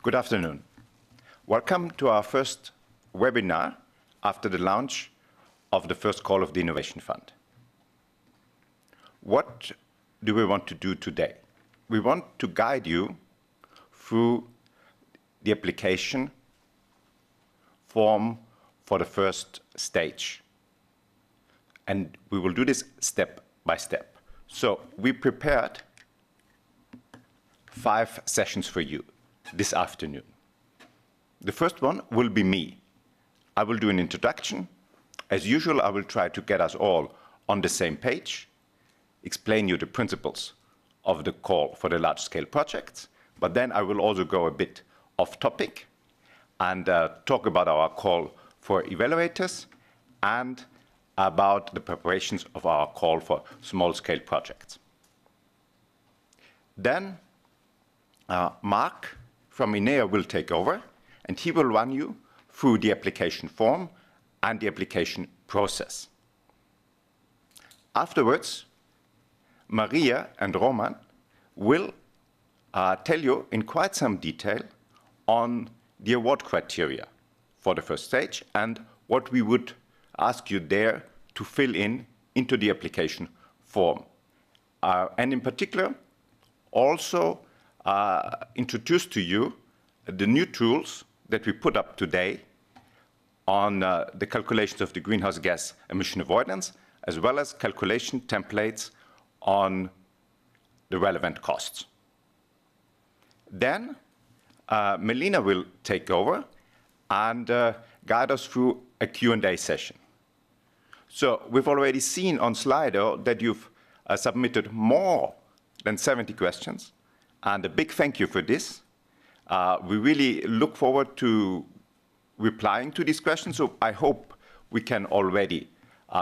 Good afternoon. Welcome to our first webinar after the launch of the first call of the Innovation Fund. What do we want to do today? We want to guide you through the application form for the first stage. And we will do this step by step. So we prepared 5 sessions for you this afternoon. The first one will be me. I will do an introduction. As usual, I will try to get us all on the same page, explain you the principles of the call for the large-scale projects, but then I will also go a bit off topic and talk about our call for evaluators and about the preparations of our call for small-scale projects. Then Mark from INEA will take over, and he will run you through the application form and the application process. Afterwards, Maria and Roman will tell you in quite some detail on the award criteria for the first stage and what we would ask you there to fill into the application form. And in particular, also introduce to you the new tools that we put up today on the calculations of the greenhouse gas emission avoidance, as well as calculation templates on the relevant costs. Then Melina will take over and guide us through a Q&A session. So we've already seen on Slido that you've submitted more than 70 questions, and a big thank you for this. We really look forward to replying to these questions, so I hope we can already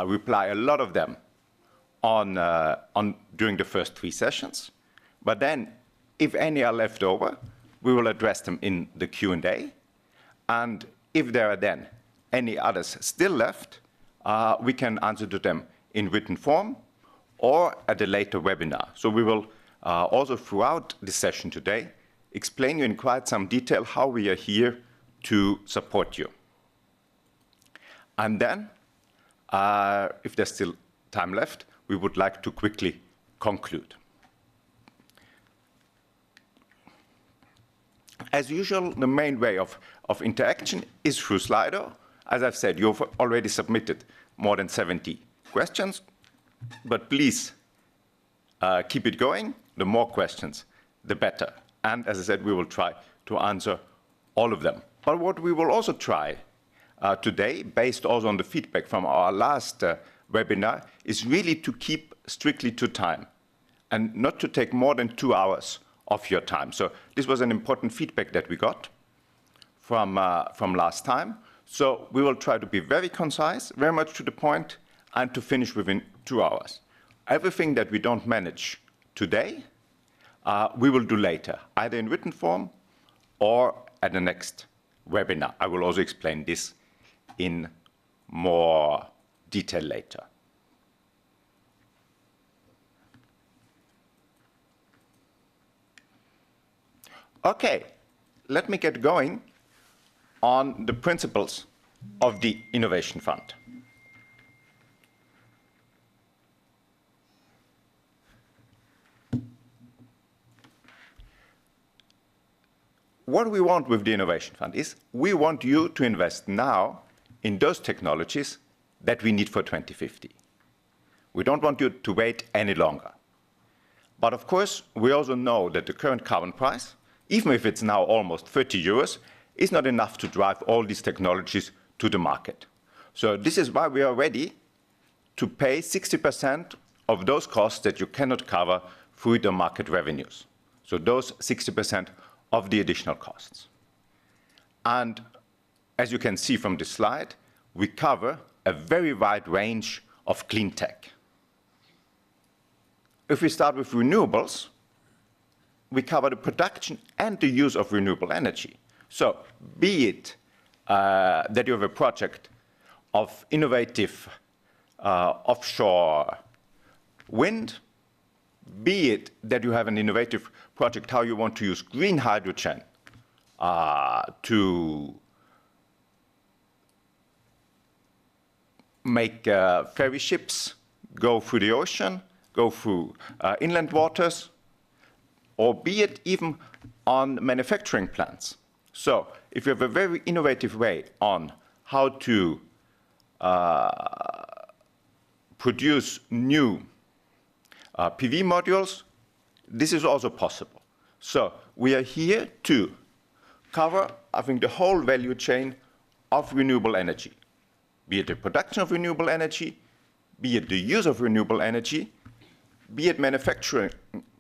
reply a lot of them during the first 3 sessions. But then, if any are left over, we will address them in the Q&A. And if there are then any others still left, we can answer to them in written form or at a later webinar. So we will also throughout this session today explain you in quite some detail how we are here to support you. And then, if there's still time left, we would like to quickly conclude. As usual, the main way of interaction is through Slido. As I've said, you've already submitted more than 70 questions, but please keep it going. The more questions, the better. And as I said, we will try to answer all of them. But what we will also try today, based also on the feedback from our last webinar, is really to keep strictly to time and not to take more than 2 hours of your time. So this was an important feedback that we got from last time. So we will try to be very concise, very much to the point, and to finish within 2 hours. Everything that we don't manage today, we will do later, either in written form or at the next webinar. I will also explain this in more detail later. Okay, let me get going on the principles of the Innovation Fund. What we want with the Innovation Fund is we want you to invest now in those technologies that we need for 2050. We don't want you to wait any longer. But of course, we also know that the current carbon price, even if it's now almost 30 euros, is not enough to drive all these technologies to the market. So this is why we are ready to pay 60% of those costs that you cannot cover through the market revenues. So those 60% of the additional costs. And as you can see from this slide, we cover a very wide range of clean tech. If we start with renewables, we cover the production and the use of renewable energy. So be it that you have a project of innovative offshore wind, be it that you have an innovative project how you want to use green hydrogen to make ferry ships go through the ocean, go through inland waters, or be it even on manufacturing plants. So if you have a very innovative way on how to produce new PV modules, this is also possible. So we are here to cover, I think, the whole value chain of renewable energy, be it the production of renewable energy, be it the use of renewable energy, be it manufacturing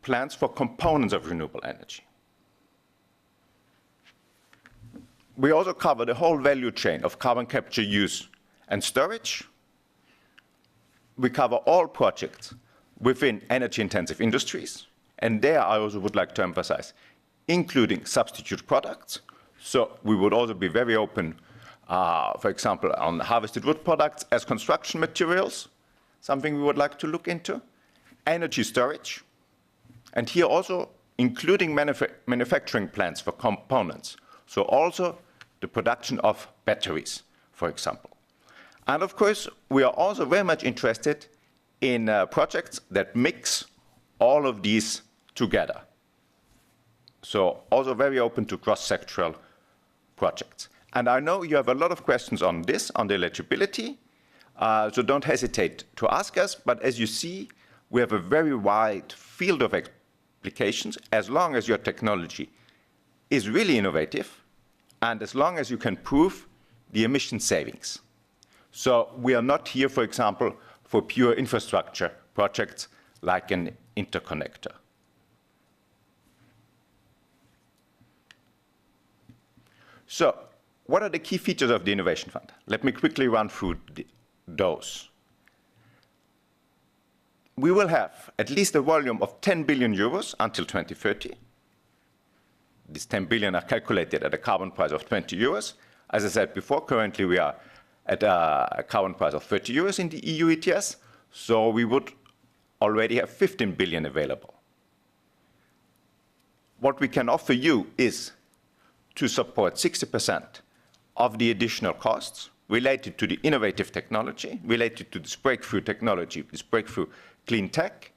plants for components of renewable energy. We also cover the whole value chain of carbon capture, use, and storage. We cover all projects within energy-intensive industries, and there I also would like to emphasize, including substitute products. So we would also be very open, for example, on harvested wood products as construction materials, something we would like to look into. Energy storage, and here also including manufacturing plants for components. So also the production of batteries, for example. And of course, we are also very much interested in projects that mix all of these together. So also very open to cross-sectoral projects. And I know you have a lot of questions on this, on the eligibility, so don't hesitate to ask us. But as you see, we have a very wide field of applications as long as your technology is really innovative and as long as you can prove the emission savings. So we are not here, for example, for pure infrastructure projects like an interconnector. So what are the key features of the Innovation Fund? Let me quickly run through those. We will have at least a volume of 10 billion euros until 2030. These 10 billion are calculated at a carbon price of 20 euros. As I said before, currently we are at a carbon price of 30 euros in the EU ETS, so we would already have 15 billion available. What we can offer you is to support 60% of the additional costs related to the innovative technology, related to this breakthrough technology, this breakthrough clean tech.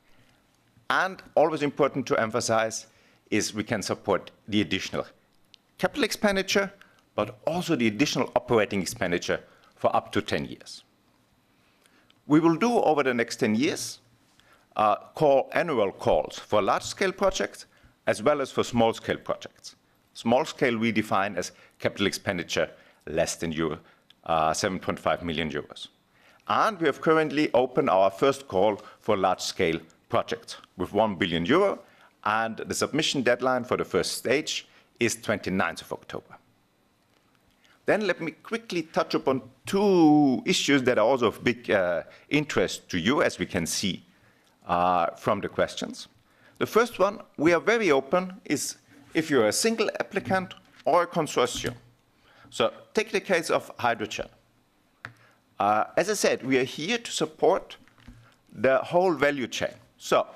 And always important to emphasize is we can support the additional capital expenditure, but also the additional operating expenditure for up to 10 years. We will do over the next 10 years annual calls for large-scale projects as well as for small-scale projects. Small scale we define as capital expenditure less than 7.5 million euros. And we have currently opened our first call for large-scale projects with 1 billion euro, and the submission deadline for the first stage is 29th of October. Then let me quickly touch upon two issues that are also of big interest to you, as we can see from the questions. The first one, we are very open, is if you're a single applicant or a consortium. So take the case of hydrogen. As I said, we are here to support the whole value chain. So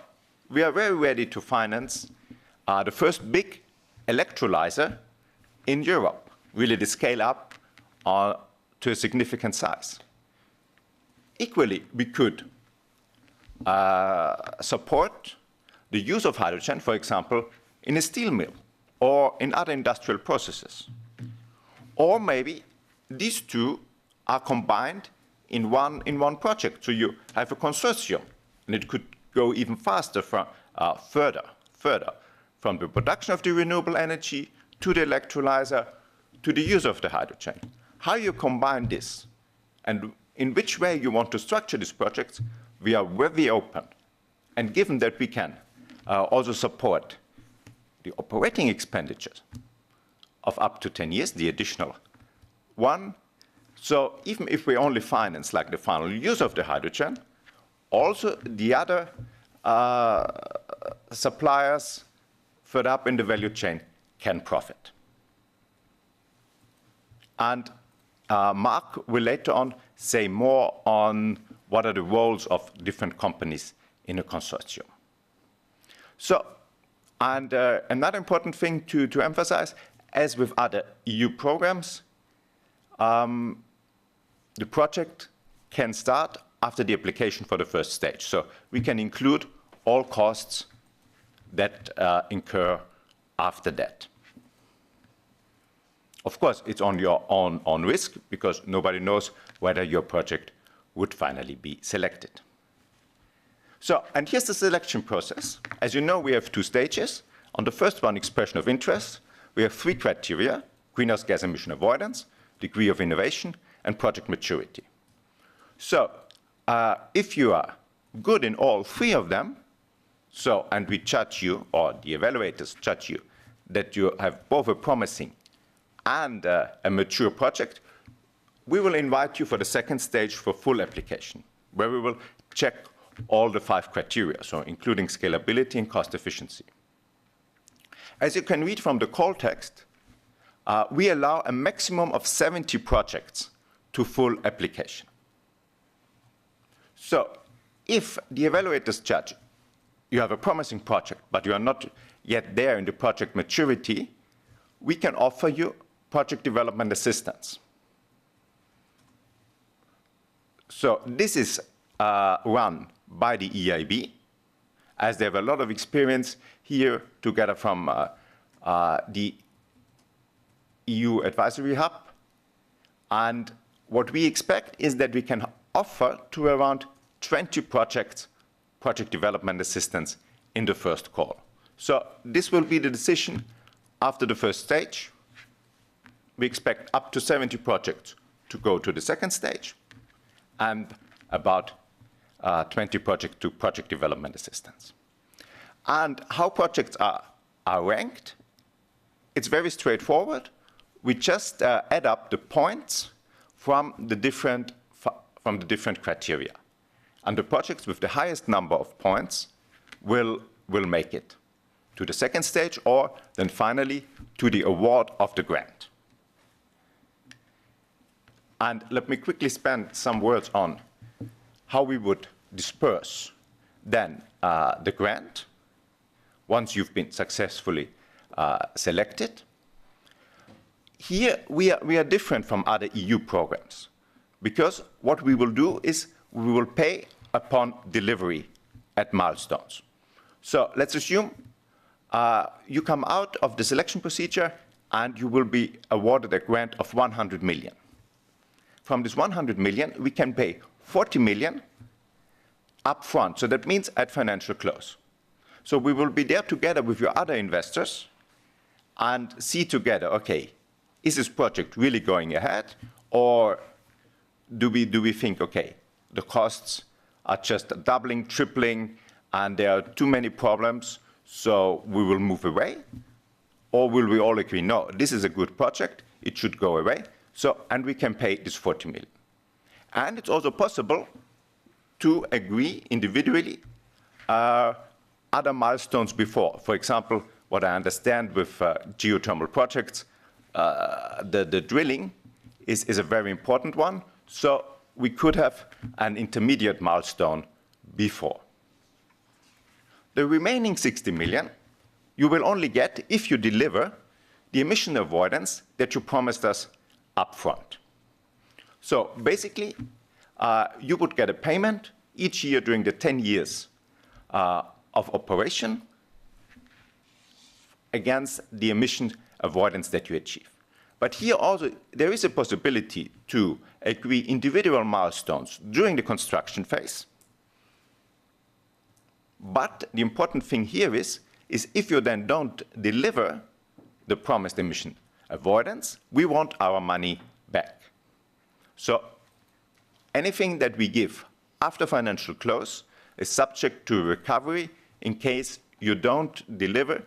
we are very ready to finance the first big electrolyzer in Europe, really to scale up to a significant size. Equally, we could support the use of hydrogen, for example, in a steel mill or in other industrial processes. Or maybe these two are combined in one project. So you have a consortium, and it could go even faster further from the production of the renewable energy to the electrolyzer to the use of the hydrogen. How you combine this and in which way you want to structure these projects, we are very open. And given that we can also support the operating expenditures of up to 10 years, the additional one. So even if we only finance like the final use of the hydrogen, also the other suppliers further up in the value chain can profit. And Mark will later on say more on what are the roles of different companies in a consortium. So, and another important thing to emphasize, as with other EU programs, the project can start after the application for the first stage. So we can include all costs that incur after that. Of course, it's on your own risk, because nobody knows whether your project would finally be selected. So, and here's the selection process. As you know, we have 2 stages. On the first one, expression of interest, we have 3 criteria: greenhouse gas emission avoidance, degree of innovation, and project maturity. So, if you are good in all 3 of them, so, and we judge you, or the evaluators judge you, that you have both a promising and a mature project, we will invite you for the second stage for full application, where we will check all the 5 criteria, so including scalability and cost efficiency. As you can read from the call text, we allow a maximum of 70 projects to full application. So if the evaluators judge you have a promising project, but you are not yet there in the project maturity, we can offer you project development assistance. So this is run by the EIB, as they have a lot of experience here together from the EU Advisory Hub. And what we expect is that we can offer to around 20 projects project development assistance in the first call. So this will be the decision after the first stage. We expect up to 70 projects to go to the second stage, and about 20 projects to project development assistance. And how projects are ranked, it's very straightforward. We just add up the points from the different criteria. And the projects with the highest number of points will make it to the second stage, or then finally to the award of the grant. And let me quickly spend some words on how we would disperse then the grant once you've been successfully selected. Here we are different from other EU programs, because what we will do is we will pay upon delivery at milestones. So let's assume you come out of the selection procedure and you will be awarded a grant of 100 million. From this 100 million, we can pay 40 million upfront. So that means at financial close. So we will be there together with your other investors and see together, okay, is this project really going ahead? Or do we think, okay, the costs are just doubling, tripling, and there are too many problems, so we will move away? Or will we all agree, no, this is a good project, it should go away, so, and we can pay this 40 million. And it's also possible to agree individually other milestones before. For example, what I understand with geothermal projects, the drilling is a very important one, so we could have an intermediate milestone before. The remaining 60 million you will only get if you deliver the emission avoidance that you promised us upfront. So basically, you would get a payment each year during the 10 years of operation against the emission avoidance that you achieve. But here also, there is a possibility to agree individual milestones during the construction phase. But the important thing here is if you then don't deliver the promised emission avoidance, we want our money back. So anything that we give after financial close is subject to recovery in case you don't deliver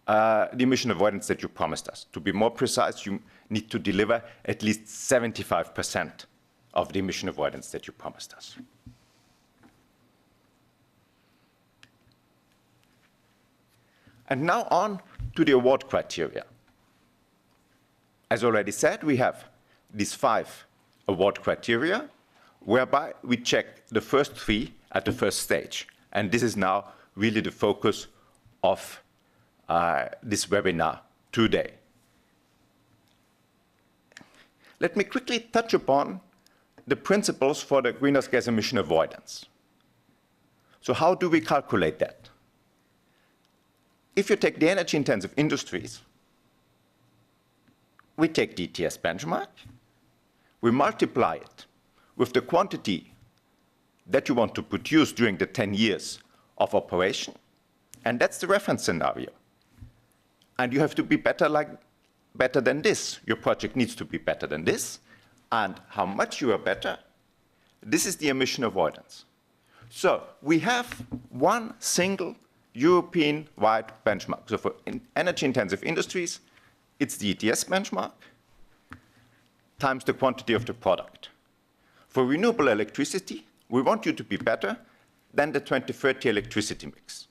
the emission avoidance that you promised us. To be more precise, you need to deliver at least 75% of the emission avoidance that you promised us. And now on to the award criteria. As already said, we have these 5 award criteria, whereby we check the first 3 at the first stage. And this is now really the focus of this webinar today. let me quickly touch upon the principles for the greenhouse gas emission avoidance. So how do we calculate that? If you take the energy-intensive industries, we take the ETS benchmark, we multiply it with the quantity that you want to produce during the 10 years of operation, and that's the reference scenario. And you have to be better than this. Your project needs to be better than this. And how much you are better, this is the emission avoidance. So we have one single European-wide benchmark. So for energy-intensive industries, it's the ETS benchmark times the quantity of the product. For renewable electricity, we want you to be better than the 2030 electricity mix.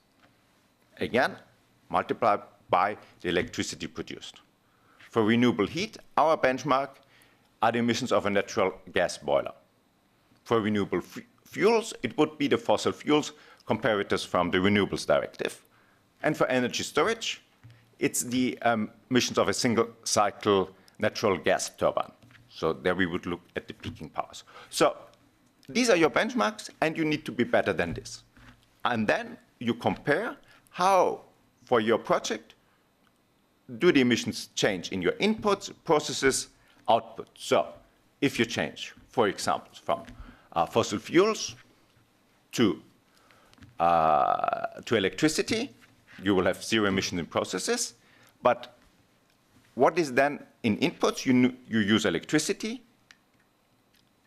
Again, multiplied by the electricity produced. For renewable heat, our benchmark are the emissions of a natural gas boiler. For renewable fuels, it would be the fossil fuels comparators from the Renewables Directive. And for energy storage, it's the emissions of a single cycle natural gas turbine. So there we would look at the peaking powers. So these are your benchmarks, and you need to be better than this. And then you compare how, for your project, do the emissions change in your inputs, processes, output. So if you change, for example, from fossil fuels to electricity, you will have zero emissions in processes. But what is then in inputs? You use electricity.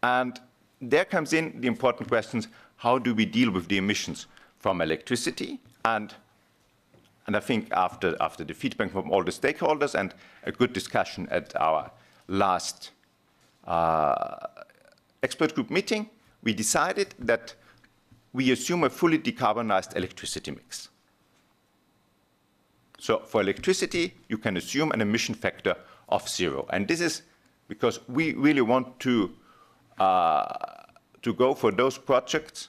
And there comes in the important questions, how do we deal with the emissions from electricity? And I think after the feedback from all the stakeholders and a good discussion at our last expert group meeting, we decided that we assume a fully decarbonized electricity mix. So for electricity, you can assume an emission factor of 0. And this is because we really want to go for those projects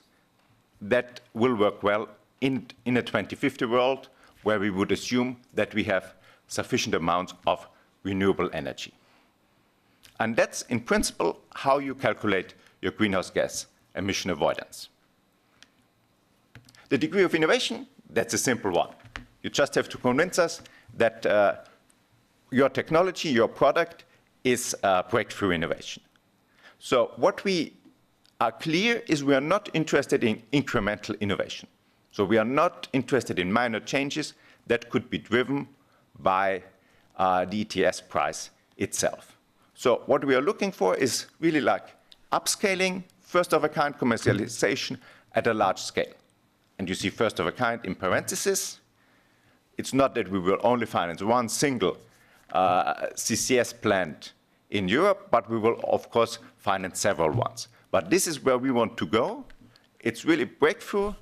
that will work well in a 2050 world, where we would assume that we have sufficient amounts of renewable energy. And that's, in principle, how you calculate your greenhouse gas emission avoidance. The degree of innovation, that's a simple one. You just have to convince us that your technology, your product, is a breakthrough innovation. So what we are clear is we are not interested in incremental innovation. So we are not interested in minor changes that could be driven by the ETS price itself. So what we are looking for is really like upscaling, first-of-a-kind commercialization at a large scale. And you see first-of-a-kind in parentheses. It's not that we will only finance one single CCS plant in Europe, but we will, of course, finance several ones. But this is where we want to go. It's really breakthrough,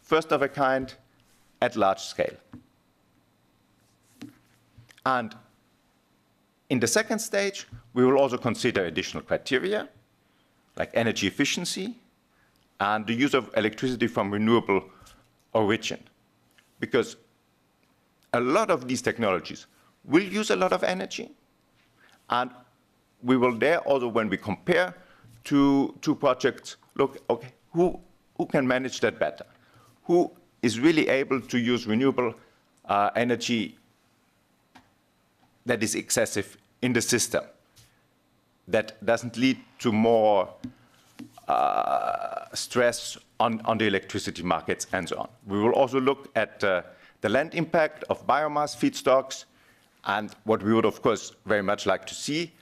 first-of-a-kind, at large scale. And in the second stage, we will also consider additional criteria, like energy efficiency and the use of electricity from renewable origin. Because a lot of these technologies will use a lot of energy, and we will there also, when we compare two projects, look, okay, who can manage that better? Who is really able to use renewable energy that is excessive in the system, that doesn't lead to more stress on the electricity markets and so on. We will also look at the land impact of biomass feedstocks, and what we would, of course, very much like to see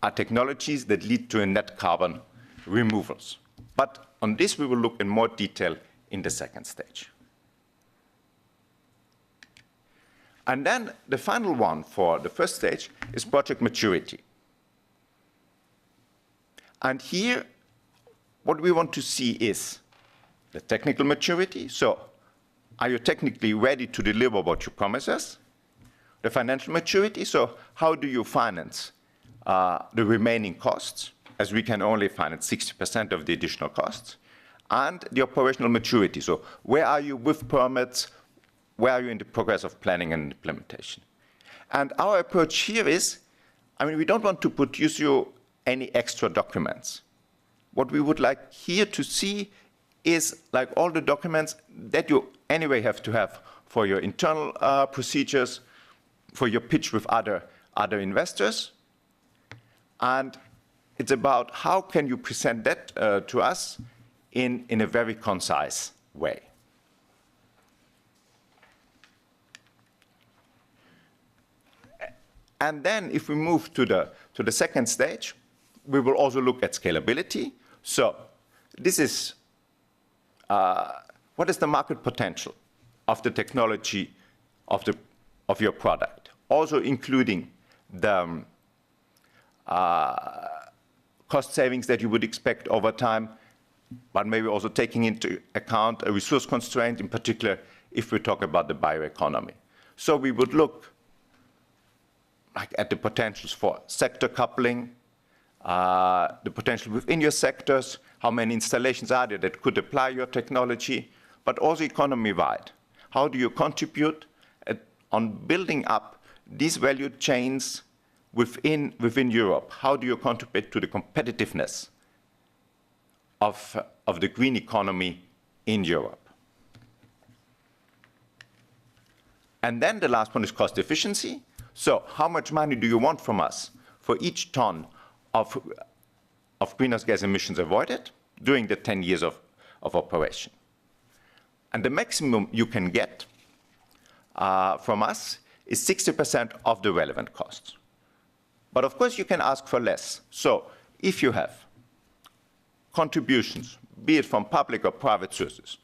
are technologies that lead to a net carbon removals. But on this, we will look in more detail in the second stage. And then the final one for the first stage is project maturity. And here, what we want to see is the technical maturity. So are you technically ready to deliver what you promise us? The financial maturity. So how do you finance the remaining costs, as we can only finance 60% of the additional costs? And the operational maturity. So where are you with permits? Where are you in the progress of planning and implementation? And our approach here is, I mean, we don't want to produce you any extra documents. What we would like here to see is like all the documents that you anyway have to have for your internal procedures, for your pitch with other investors. And it's about how can you present that to us in a very concise way. And then if we move to the second stage, we will also look at scalability. So this is what is the market potential of the technology of your product, also including the cost savings that you would expect over time, but maybe also taking into account a resource constraint, in particular if we talk about the bioeconomy. So we would look like at the potentials for sector coupling, the potential within your sectors, how many installations are there that could apply your technology, but also economy-wide. How do you contribute on building up these value chains within Europe? How do you contribute to the competitiveness of the green economy in Europe? And then the last one is cost efficiency. So how much money do you want from us for each ton of greenhouse gas emissions avoided during the 10 years of operation? And the maximum you can get from us is 60% of the relevant costs. But of course, you can ask for less. So if you have contributions, be it from public or private sources,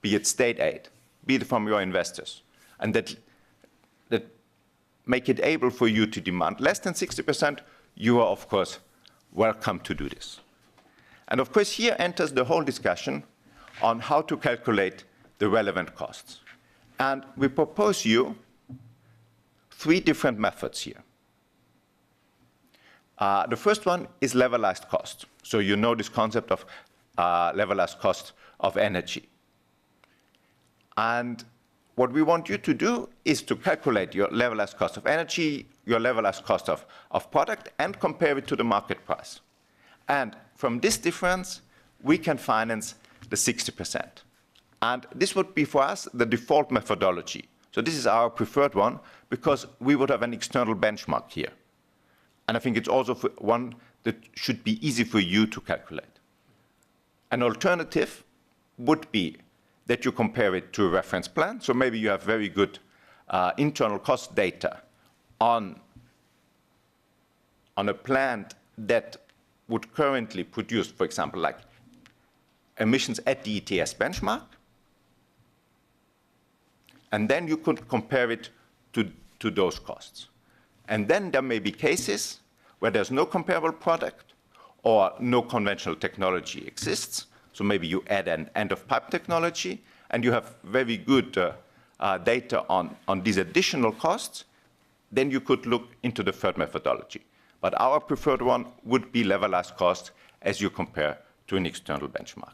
be it state aid, be it from your investors, and that make it able for you to demand less than 60%, you are, of course, welcome to do this. And of course, here enters the whole discussion on how to calculate the relevant costs. And we propose you 3 different methods here. The first one is levelized cost. So you know this concept of levelized cost of energy. And what we want you to do is to calculate your levelized cost of energy, your levelized cost of product, and compare it to the market price. And from this difference, we can finance the 60%. And this would be for us the default methodology. So this is our preferred one because we would have an external benchmark here. And I think it's also one that should be easy for you to calculate. An alternative would be that you compare it to a reference plan. So maybe you have very good internal cost data on a plant that would currently produce, for example, like emissions at the ETS benchmark. And then you could compare it to those costs. And then there may be cases where there's no comparable product or no conventional technology exists. So maybe you add an end-of-pipe technology, and you have very good data on these additional costs. Then you could look into the third methodology. But our preferred one would be levelized cost as you compare to an external benchmark.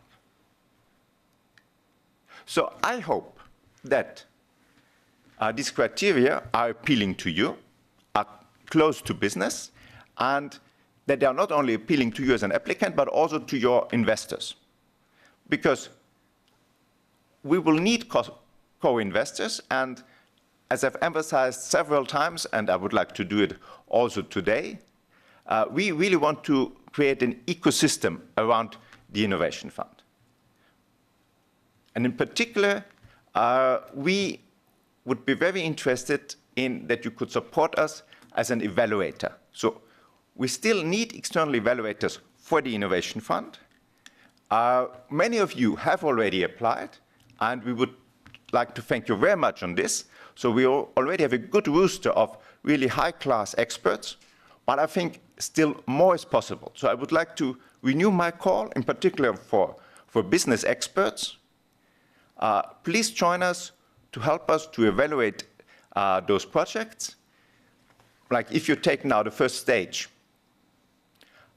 So I hope that these criteria are appealing to you, are close to business, and that they are not only appealing to you as an applicant, but also to your investors. Because we will need co-investors, and as I've emphasized several times, and I would like to do it also today, we really want to create an ecosystem around the Innovation Fund. And in particular, we would be very interested in that you could support us as an evaluator. So we still need external evaluators for the Innovation Fund. Many of you have already applied, and we would like to thank you very much on this. So we already have a good roster of really high-class experts, but I think still more is possible. So I would like to renew my call, in particular for business experts. Please join us to help us to evaluate those projects. Like if you take now the first stage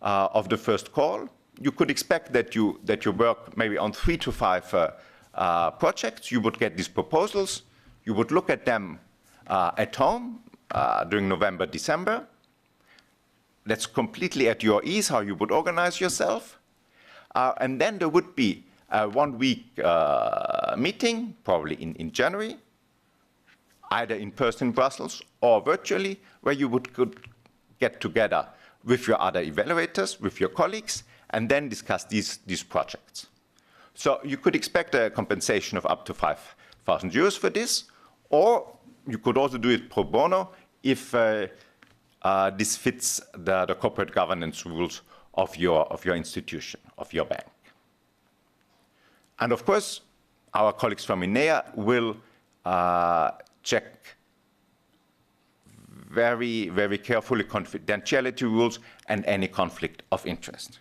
of the first call, you could expect that you work maybe on 3 to 5 projects. You would get these proposals. You would look at them at home during November, December. that's completely at your ease, how you would organize yourself. And then there would be a 1-week meeting, probably in January, either in person in Brussels or virtually, where you could get together with your other evaluators, with your colleagues, and then discuss these projects. So you could expect a compensation of up to 5,000 euros for this, or you could also do it pro bono if this fits the corporate governance rules of your institution, of your bank. And of course, our colleagues from INEA will check very, very carefully confidentiality rules and any conflict of interest.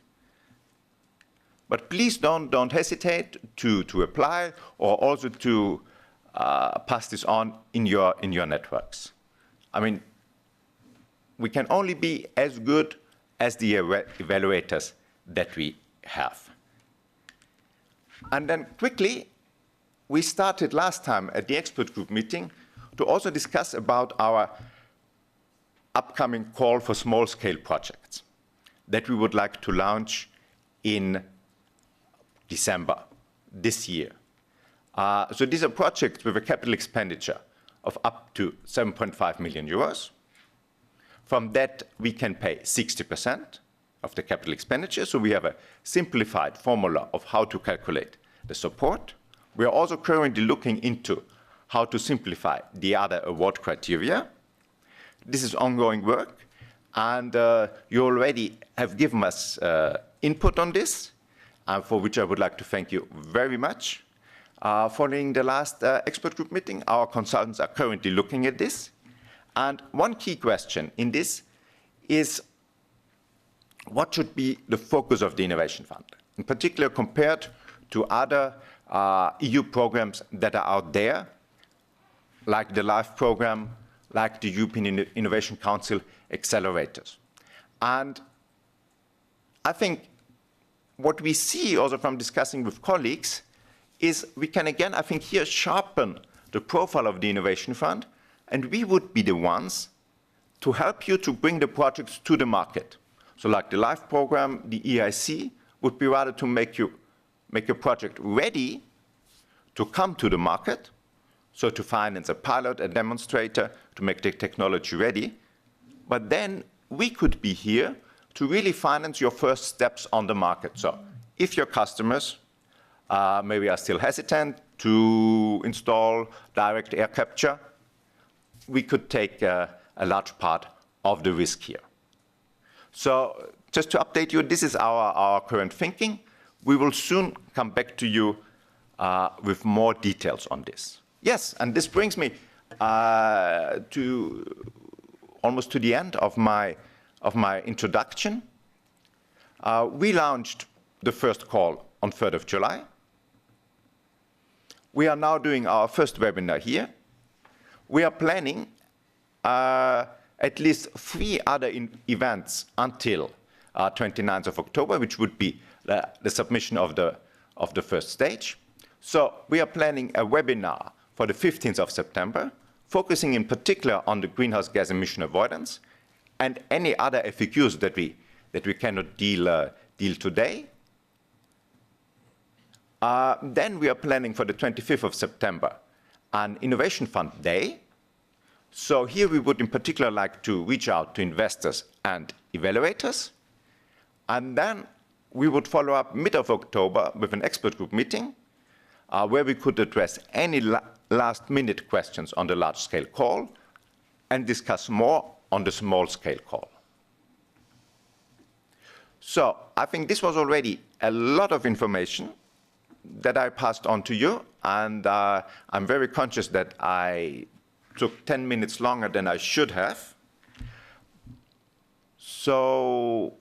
But please don't hesitate to apply or also to pass this on in your networks. I mean, we can only be as good as the evaluators that we have. And then quickly, we started last time at the expert group meeting to also discuss about our upcoming call for small-scale projects that we would like to launch in December this year. So these are projects with a capital expenditure of up to 7.5 million euros. From that, we can pay 60% of the capital expenditure. So we have a simplified formula of how to calculate the support. We are also currently looking into how to simplify the other award criteria. This is ongoing work, and you already have given us input on this, for which I would like to thank you very much. Following the last expert group meeting, our consultants are currently looking at this. And one key question in this is what should be the focus of the Innovation Fund, in particular compared to other EU programs that are out there, like the LIFE program, like the European Innovation Council accelerators. And I think what we see also from discussing with colleagues is we can again, I think here, sharpen the profile of the Innovation Fund, and we would be the ones to help you to bring the projects to the market. So like the LIFE program, the EIC would be rather to make your project ready to come to the market, so to finance a pilot, a demonstrator, to make the technology ready. But then we could be here to really finance your first steps on the market. So if your customers maybe are still hesitant to install direct air capture, we could take a large part of the risk here. So just to update you, this is our current thinking. We will soon come back to you with more details on this. Yes, and this brings me almost to the end of my introduction. We launched the first call on 3rd of July. We are now doing our first webinar here. We are planning at least 3 other events until 29th of October, which would be the submission of the first stage. So we are planning a webinar for the 15th of September, focusing in particular on the greenhouse gas emission avoidance and any other FAQs that we cannot deal today. Then we are planning for the 25th of September an Innovation Fund Day. So here we would in particular like to reach out to investors and evaluators. And then we would follow up mid of October with an expert group meeting where we could address any last-minute questions on the large-scale call and discuss more on the small-scale call. So I think this was already a lot of information that I passed on to you, and I'm very conscious that I took 10 minutes longer than I should have. So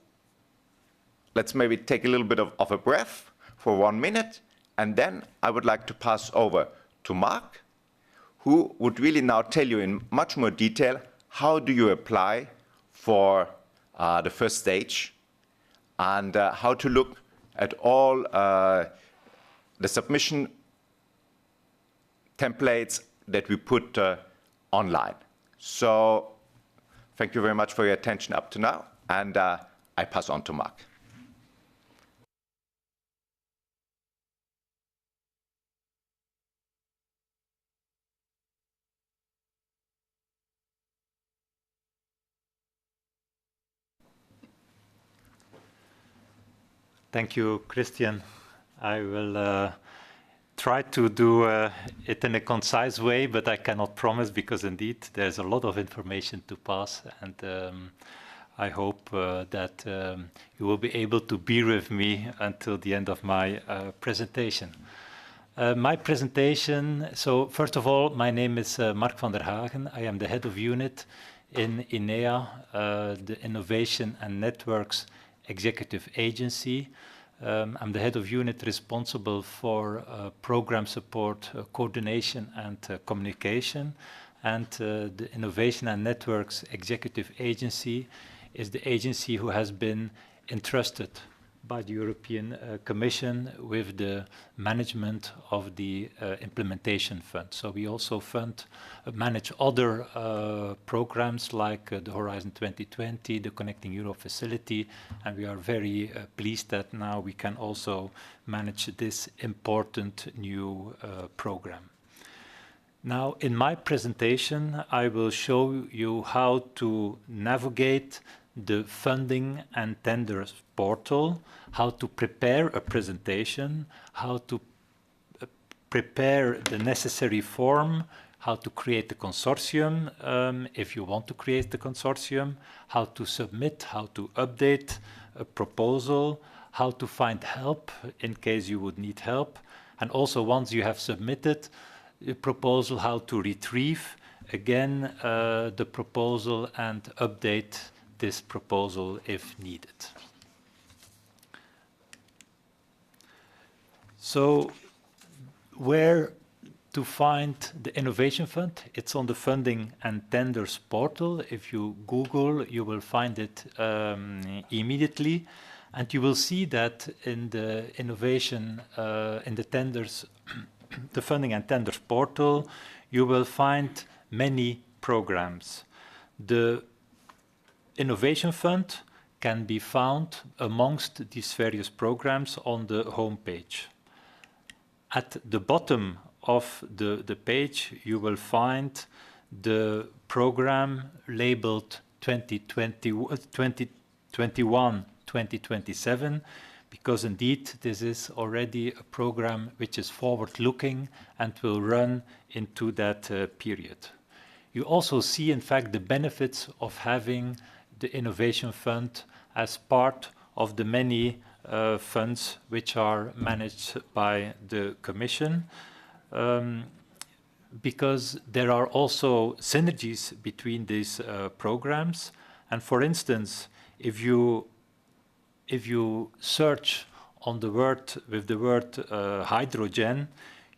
let's maybe take a little bit of a breath for 1 minute, and then I would like to pass over to Mark, who would really now tell you in much more detail how do you apply for the first stage and how to look at all the submission templates that we put online. So thank you very much for your attention up to now, and I pass on to Mark. Thank you, Christian. I will try to do it in a concise way, but I cannot promise because indeed there's a lot of information to pass, and I hope that you will be able to be with me until the end of my presentation. My presentation, so first of all, my name is Mark van der Hagen. I am the head of unit in INEA, the Innovation and Networks Executive Agency. I'm the head of unit responsible for program support, coordination and communication. And the Innovation and Networks Executive Agency is the agency who has been entrusted by the European Commission with the management of the implementation fund. So we also manage other programs like the Horizon 2020, the Connecting Europe facility, and we are very pleased that now we can also manage this important new program. Now, in my presentation, I will show you how to navigate the funding and tenders portal, how to prepare a presentation, how to prepare the necessary form, how to create the consortium if you want to create the consortium, how to submit, how to update a proposal, how to find help in case you would need help, and also once you have submitted the proposal, how to retrieve again the proposal and update this proposal if needed. So where to find the Innovation Fund? It's on the Funding and Tenders portal. If you Google, you will find it immediately. And you will see that in the innovation, in the tenders, the Funding and Tenders portal, you will find many programs. The Innovation Fund can be found amongst these various programs on the home page. At the bottom of the page, you will find the program labeled 2021-2027, because indeed this is already a program which is forward-looking and will run into that period. You also see, in fact, the benefits of having the Innovation Fund as part of the many funds which are managed by the Commission, because there are also synergies between these programs. And for instance, if you search on the word with the word hydrogen,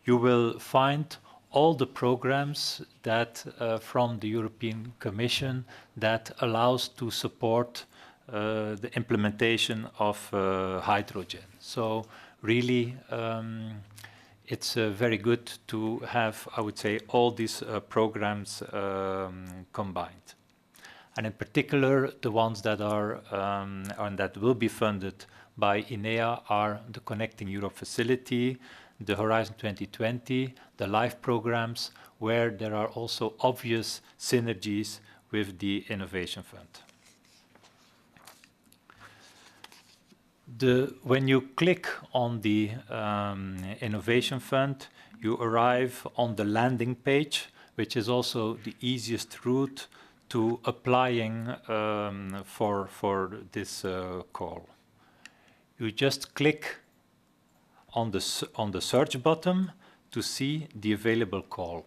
you will find all the programs that from the European Commission that allows to support the implementation of hydrogen. So really, it's very good to have, I would say, all these programs combined. And in particular, the ones that are and that will be funded by INEA are the Connecting Europe facility, the Horizon 2020, the LIFE programs, where there are also obvious synergies with the Innovation Fund. When you click on the Innovation Fund, you arrive on the landing page, which is also the easiest route to applying for this call. You just click on the search button to see the available call.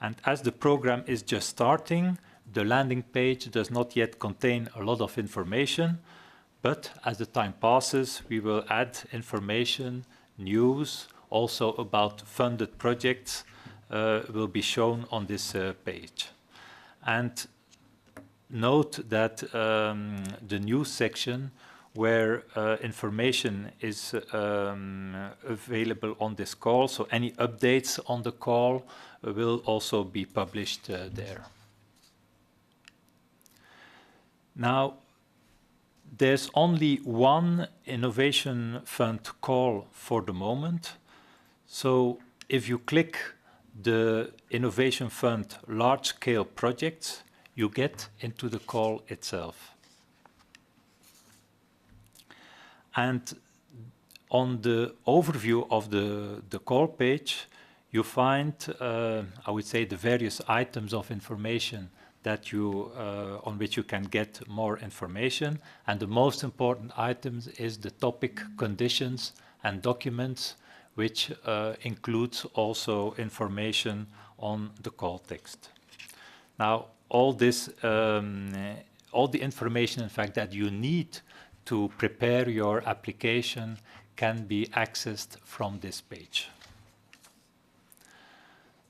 And as the program is just starting, the landing page does not yet contain a lot of information, but as the time passes, we will add information, news, also about funded projects will be shown on this page. And note that the news section where information is available on this call, so any updates on the call will also be published there. Now, there's only one innovation fund call for the moment. So if you click the innovation fund large-scale projects, you get into the call itself. And on the overview of the call page, you find, I would say, the various items of information that you, on which you can get more information. And the most important items is the topic, conditions, and documents, which includes also information on the call text. Now, all this, all the information, in fact, that you need to prepare your application can be accessed from this page.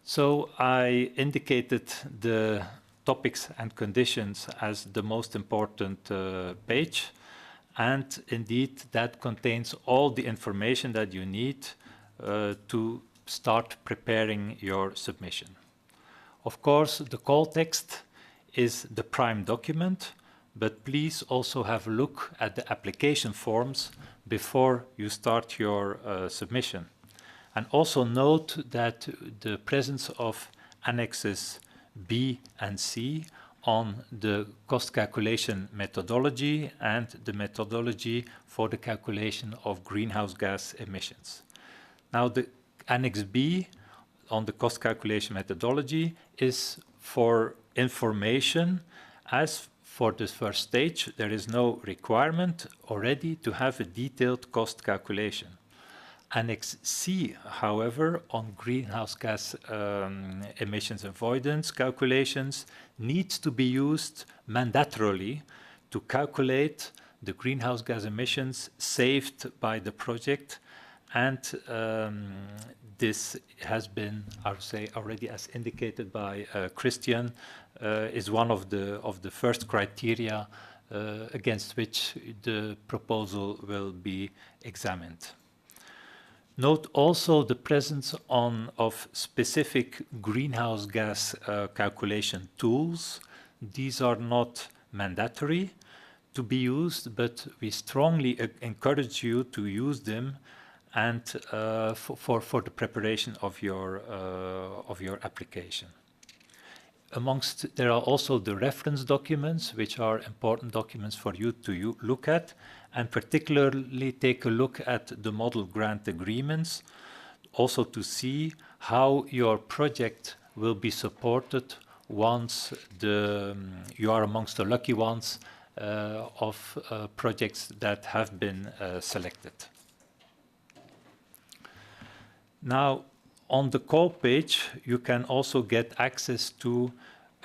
So I indicated the topics and conditions as the most important page, and indeed that contains all the information that you need to start preparing your submission. Of course, the call text is the prime document, but please also have a look at the application forms before you start your submission. And also note that the presence of annexes B and C on the cost calculation methodology and the methodology for the calculation of greenhouse gas emissions. Now, the Annex B on the cost calculation methodology is for information. As for the first stage, there is no requirement already to have a detailed cost calculation. Annex C, however, on greenhouse gas emissions avoidance calculations needs to be used mandatorily to calculate the greenhouse gas emissions saved by the project, and this has been, I would say, already as indicated by Christian, is one of the first criteria against which the proposal will be examined. Note also the presence of specific greenhouse gas calculation tools. These are not mandatory to be used, but we strongly encourage you to use them and for the preparation of your application. There are also the reference documents, which are important documents for you to look at, and particularly take a look at the model grant agreements, also to see how your project will be supported once you are amongst the lucky ones of projects that have been selected. Now, on the call page, you can also get access to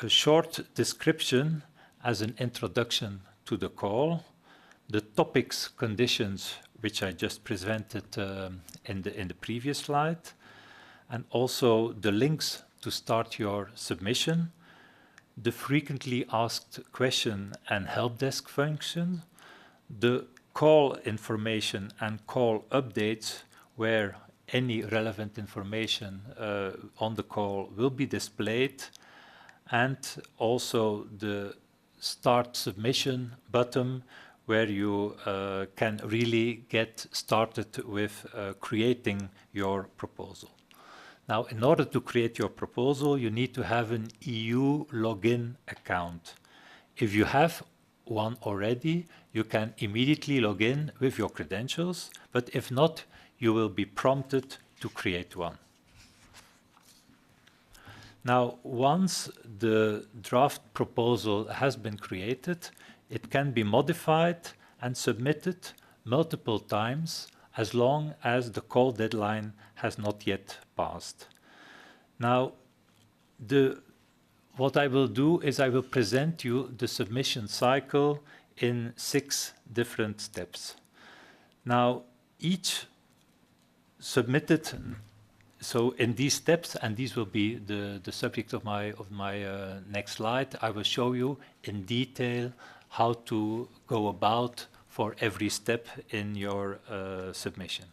a short description as an introduction to the call, the topics, conditions, which I just presented in the previous slide, and also the links to start your submission, the frequently asked question and help desk function, the call information and call updates, where any relevant information on the call will be displayed, and also the start submission button, where you can really get started with creating your proposal. Now, in order to create your proposal, you need to have an EU login account. If you have one already, you can immediately log in with your credentials, but if not, you will be prompted to create one. Now, once the draft proposal has been created, it can be modified and submitted multiple times as long as the call deadline has not yet passed. Now, what I will do is I will present you the submission cycle in 6 different steps. Now, each submitted, so in these steps, and these will be the subject of my next slide, I will show you in detail how to go about for every step in your submission.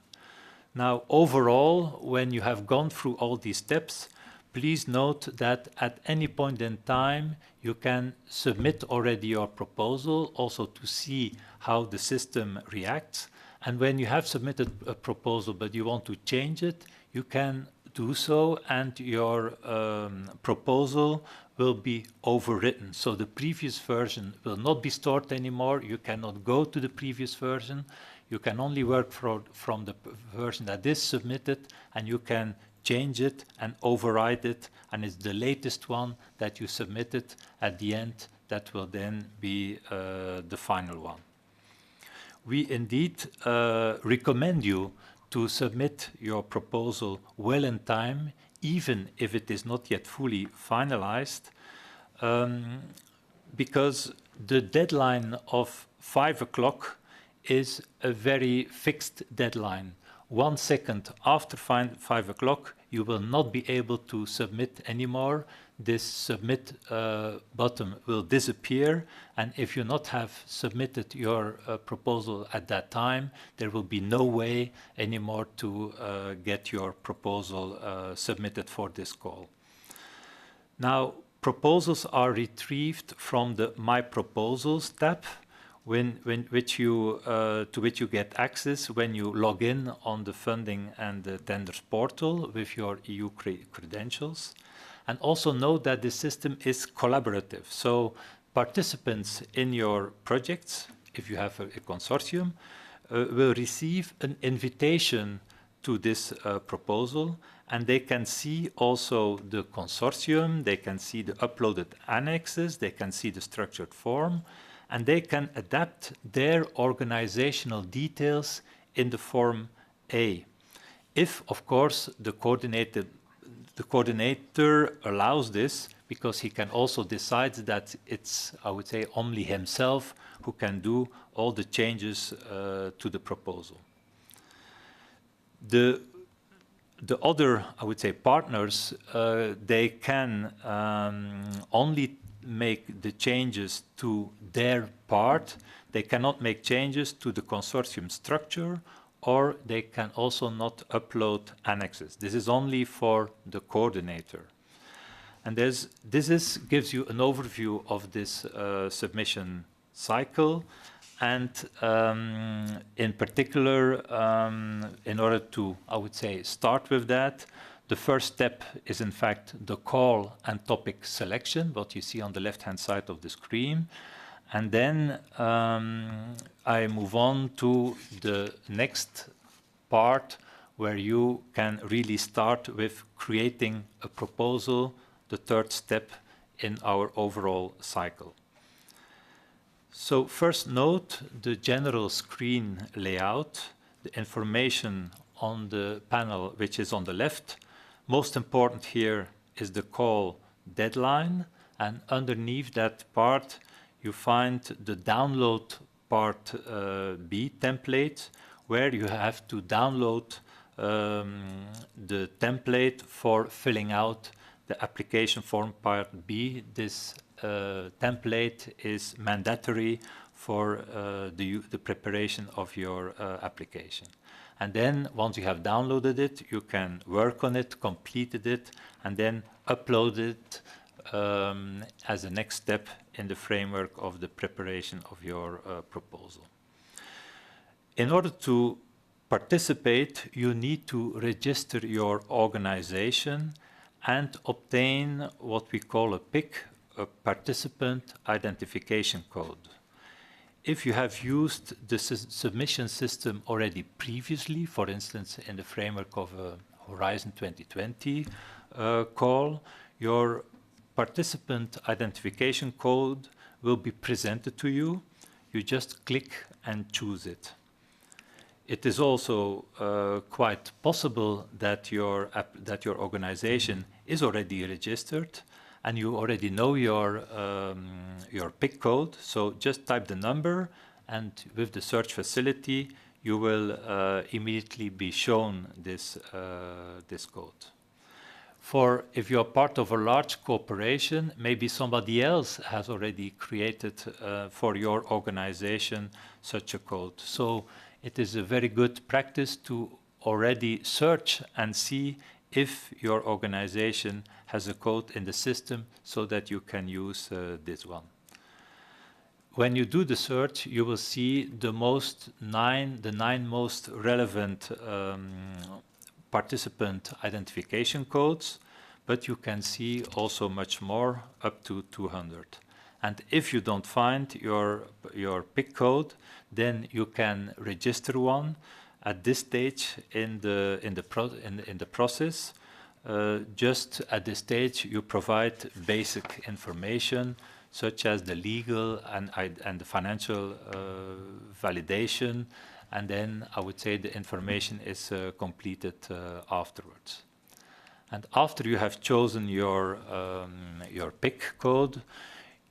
Now, overall, when you have gone through all these steps, please note that at any point in time, you can submit already your proposal also to see how the system reacts. And when you have submitted a proposal but you want to change it, you can do so, and your proposal will be overwritten. So the previous version will not be stored anymore. You cannot go to the previous version. You can only work from the version that is submitted, and you can change it and override it, and it's the latest one that you submitted at the end that will then be the final one. We indeed recommend you to submit your proposal well in time, even if it is not yet fully finalized, because the deadline of 5 o'clock is a very fixed deadline. 1 second after 5 o'clock, you will not be able to submit anymore. This submit button will disappear, and if you not have submitted your proposal at that time, there will be no way anymore to get your proposal submitted for this call. Now, proposals are retrieved from the My Proposals tab, to which you get access when you log in on the funding and the tenders portal with your EU credentials. And also note that the system is collaborative. So participants in your projects, if you have a consortium, will receive an invitation to this proposal, and they can see also the consortium, they can see the uploaded annexes, they can see the structured form, and they can adapt their organizational details in the Form A. If, of course, the coordinator allows this, because he can also decide that it's, I would say, only himself who can do all the changes to the proposal. The other, I would say, partners, they can only make the changes to their part. They cannot make changes to the consortium structure, or they can also not upload annexes. This is only for the coordinator. And this gives you an overview of this submission cycle. And in particular, in order to, I would say, start with that, the first step is in fact the call and topic selection, what you see on the left-hand side of the screen. And then I move on to the next part where you can really start with creating a proposal, the third step in our overall cycle. So first note the general screen layout, the information on the panel which is on the left. Most important here is the call deadline, and underneath that part you find the download part B template, where you have to download the template for filling out the application form part B. This template is mandatory for the preparation of your application. And then once you have downloaded it, you can work on it, completed it, and then upload it as a next step in the framework of the preparation of your proposal. In order to participate, you need to register your organization and obtain what we call a PIC, a Participant Identification Code. If you have used the submission system already previously, for instance, in the framework of a Horizon 2020 call, your participant identification code will be presented to you. You just click and choose it. It is also quite possible that your organization is already registered and you already know your PIC code. So just type the number, and with the search facility, you will immediately be shown this code. For if you're part of a large corporation, maybe somebody else has already created for your organization such a code. So it is a very good practice to already search and see if your organization has a code in the system so that you can use this one. When you do the search, you will see the nine most relevant participant identification codes, but you can see also much more, up to 200. And if you don't find your PIC code, then you can register one. At this stage in the process, just at this stage, you provide basic information such as the legal and the financial validation, and then I would say the information is completed afterwards. And after you have chosen your PIC code,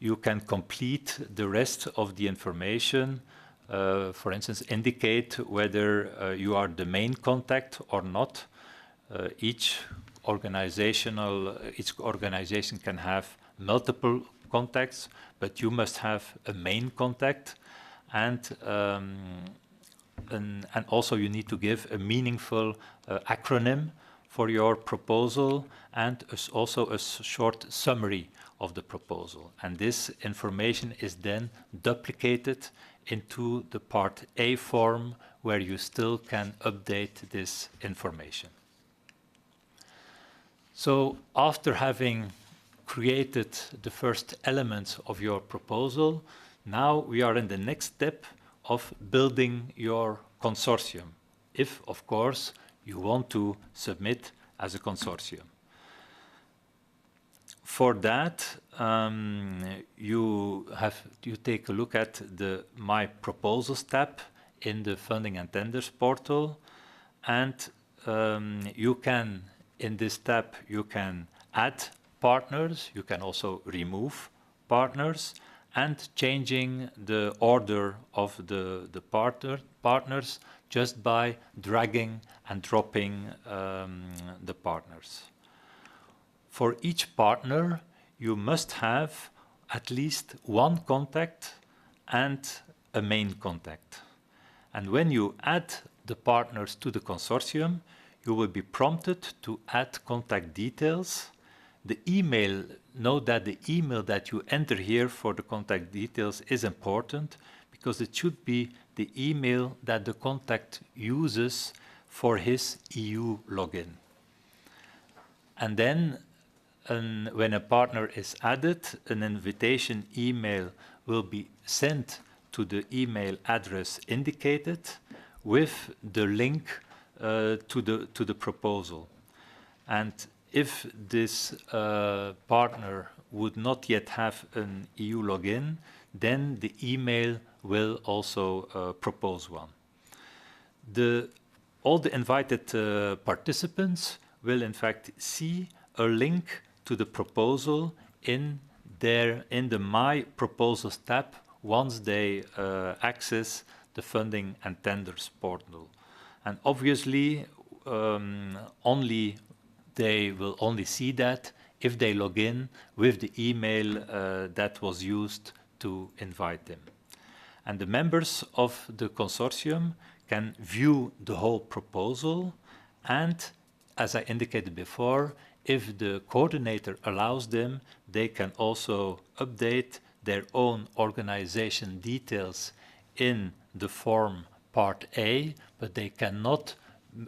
you can complete the rest of the information. For instance, indicate whether you are the main contact or not. Each organization can have multiple contacts, but you must have a main contact, and also you need to give a meaningful acronym for your proposal, and also a short summary of the proposal. And this information is then duplicated into the Part A form, where you still can update this information. So after having created the first elements of your proposal, now we are in the next step of building your consortium, if, of course, you want to submit as a consortium. For that, you take a look at the My Proposals tab in the Funding and Tenders portal, and you can, in this tab, you can add partners, you can also remove partners, and changing the order of the partners just by dragging and dropping the partners. For each partner, you must have at least one contact and a main contact. And when you add the partners to the consortium, you will be prompted to add contact details. The email, note that the email that you enter here for the contact details is important, because it should be the email that the contact uses for his EU login. And then when a partner is added, an invitation email will be sent to the email address indicated with the link to the proposal. And if this partner would not yet have an EU login, then the email will also propose one. All the invited participants will in fact see a link to the proposal in the My Proposals tab once they access the Funding and Tenders portal. And obviously, they will only see that if they log in with the email that was used to invite them. And the members of the consortium can view the whole proposal, and, as I indicated before, if the coordinator allows them, they can also update their own organization details in the form Part A, but they cannot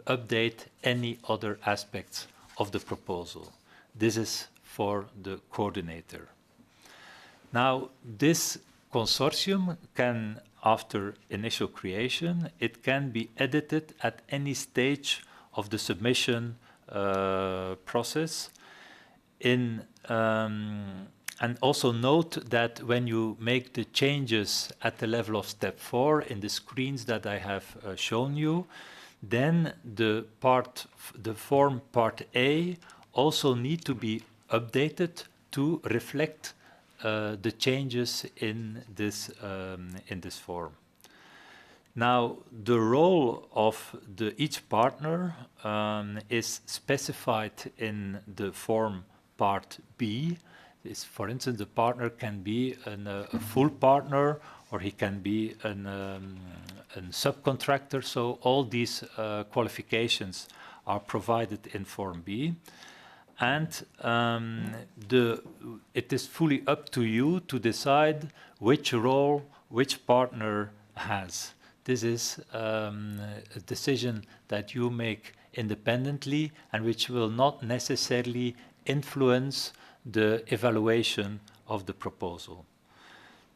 update any other aspects of the proposal. This is for the coordinator. Now, this consortium can, after initial creation, it can be edited at any stage of the submission process. And also note that when you make the changes at the level of step 4 in the screens that I have shown you, then the form Part A also need to be updated to reflect the changes in this form. Now, the role of each partner is specified in the form Part B. For instance, the partner can be a full partner, or he can be a subcontractor. So all these qualifications are provided in Form B. And it is fully up to you to decide which role which partner has. This is a decision that you make independently and which will not necessarily influence the evaluation of the proposal.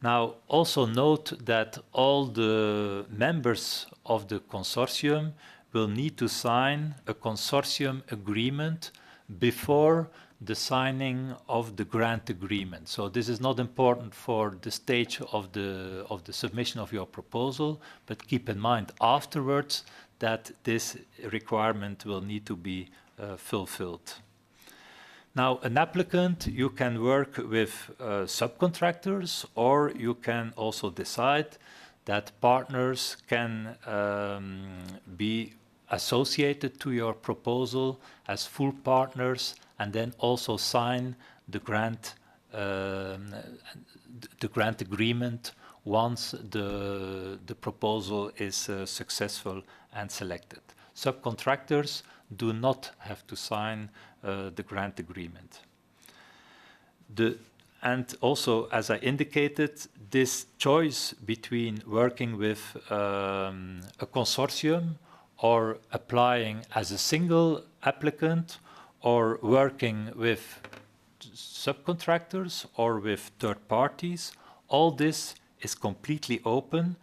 Now, also note that all the members of the consortium will need to sign a consortium agreement before the signing of the grant agreement. So this is not important for the stage of the submission of your proposal, but keep in mind afterwards that this requirement will need to be fulfilled. Now, an applicant, you can work with subcontractors, or you can also decide that partners can be associated to your proposal as full partners and then also sign the grant agreement once the proposal is successful and selected. Subcontractors do not have to sign the grant agreement. And also, as I indicated, this choice between working with a consortium or applying as a single applicant or working with subcontractors or with third parties, all this is completely open.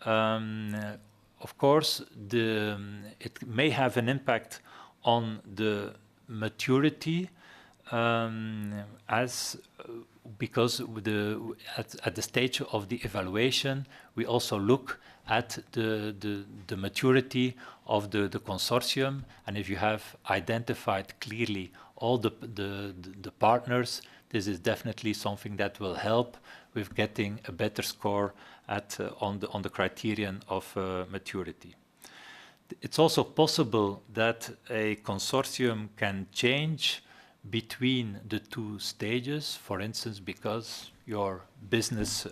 Of course, it may have an impact on the maturity because at the stage of the evaluation, we also look at the maturity of the consortium, and if you have identified clearly all the partners, this is definitely something that will help with getting a better score on the criterion of maturity. It's also possible that a consortium can change between the two stages, for instance, because your business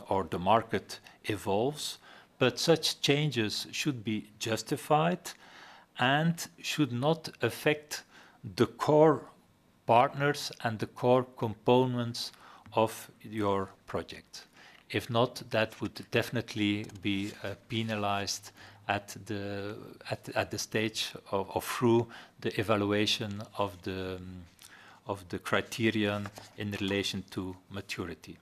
or the market evolves, but such changes should be justified and should not affect the core partners and the core components of your project. If not, that would definitely be penalized at the stage of through the evaluation of the criterion in relation to maturity.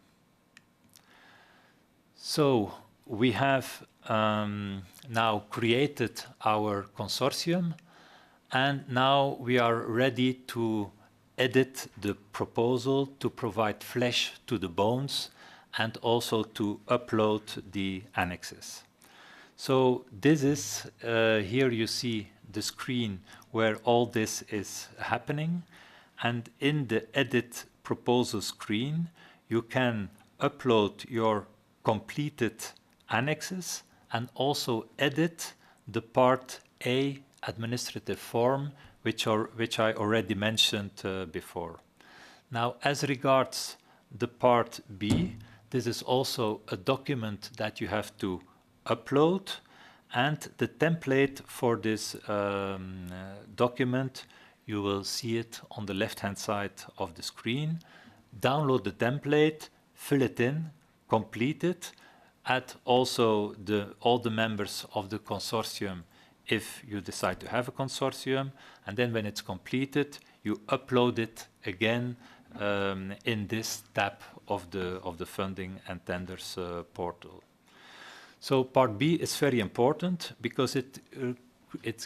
So we have now created our consortium, and now we are ready to edit the proposal to provide flesh to the bones and also to upload the annexes. So this is, here you see the screen where all this is happening, and in the edit proposal screen you can upload your completed annexes and also edit the Part A administrative form, which I already mentioned before. Now, as regards the Part B, this is also a document that you have to upload, and the template for this document, you will see it on the left-hand side of the screen. Download the template, fill it in, complete it, add also all the members of the consortium if you decide to have a consortium, and then when it's completed, you upload it again in this tab of the funding and tenders portal. So Part B is very important because it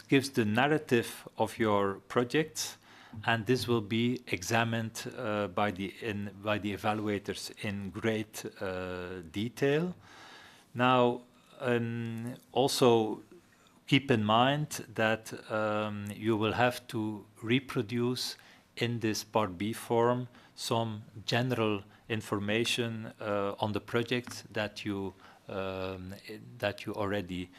gives the narrative of your project, and this will be examined by the evaluators in great detail. Now, also keep in mind that you will have to reproduce in this Part B form some general information on the project that you already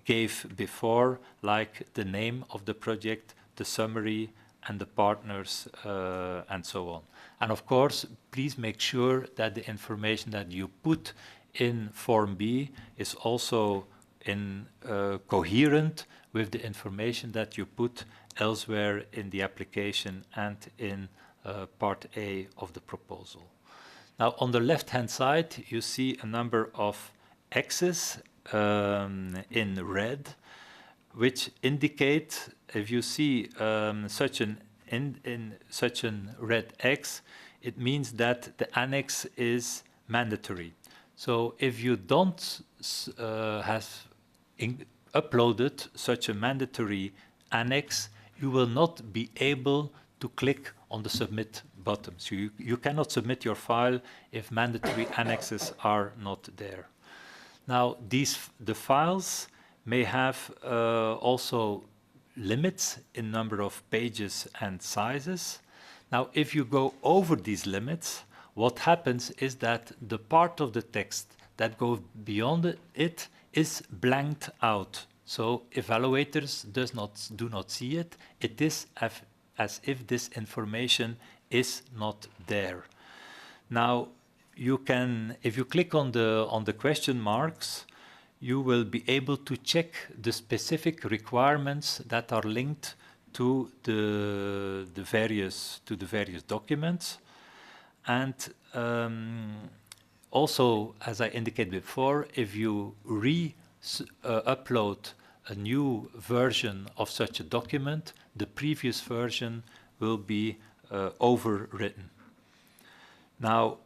gave before, like the name of the project, the summary, and the partners, and so on. And of course, please make sure that the information that you put in Form B is also coherent with the information that you put elsewhere in the application and in part A of the proposal. Now, on the left-hand side, you see a number of X's in red, which indicate, if you see such an red X, it means that the annex is mandatory. So if you don't have uploaded such a mandatory annex, you will not be able to click on the submit button. So you cannot submit your file if mandatory annexes are not there. Now, the files may have also limits in number of pages and sizes. Now, if you go over these limits, what happens is that the part of the text that goes beyond it is blanked out. So evaluators do not see it. It is as if this information is not there. Now, you can, if you click on the question marks, you will be able to check the specific requirements that are linked to the various documents. And also, as I indicated before, if you upload a new version of such a document, the previous version will be overwritten. Now,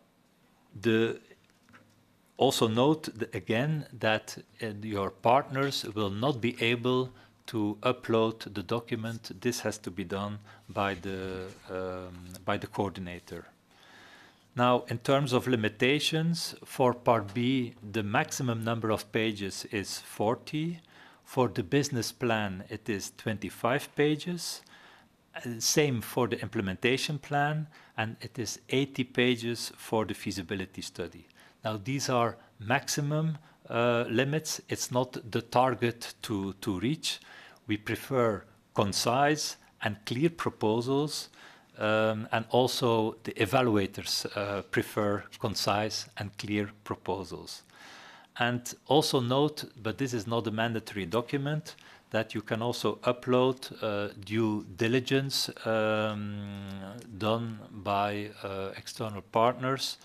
also note again that your partners will not be able to upload the document. This has to be done by the coordinator. Now, in terms of limitations, for Part B, the maximum number of pages is 40. For the business plan, it is 25 pages. Same for the implementation plan, and it is 80 pages for the feasibility study. Now, these are maximum limits. It's not the target to reach. We prefer concise and clear proposals, and also the evaluators prefer concise and clear proposals. And also note, but this is not a mandatory document, that you can also upload due diligence done by external partners.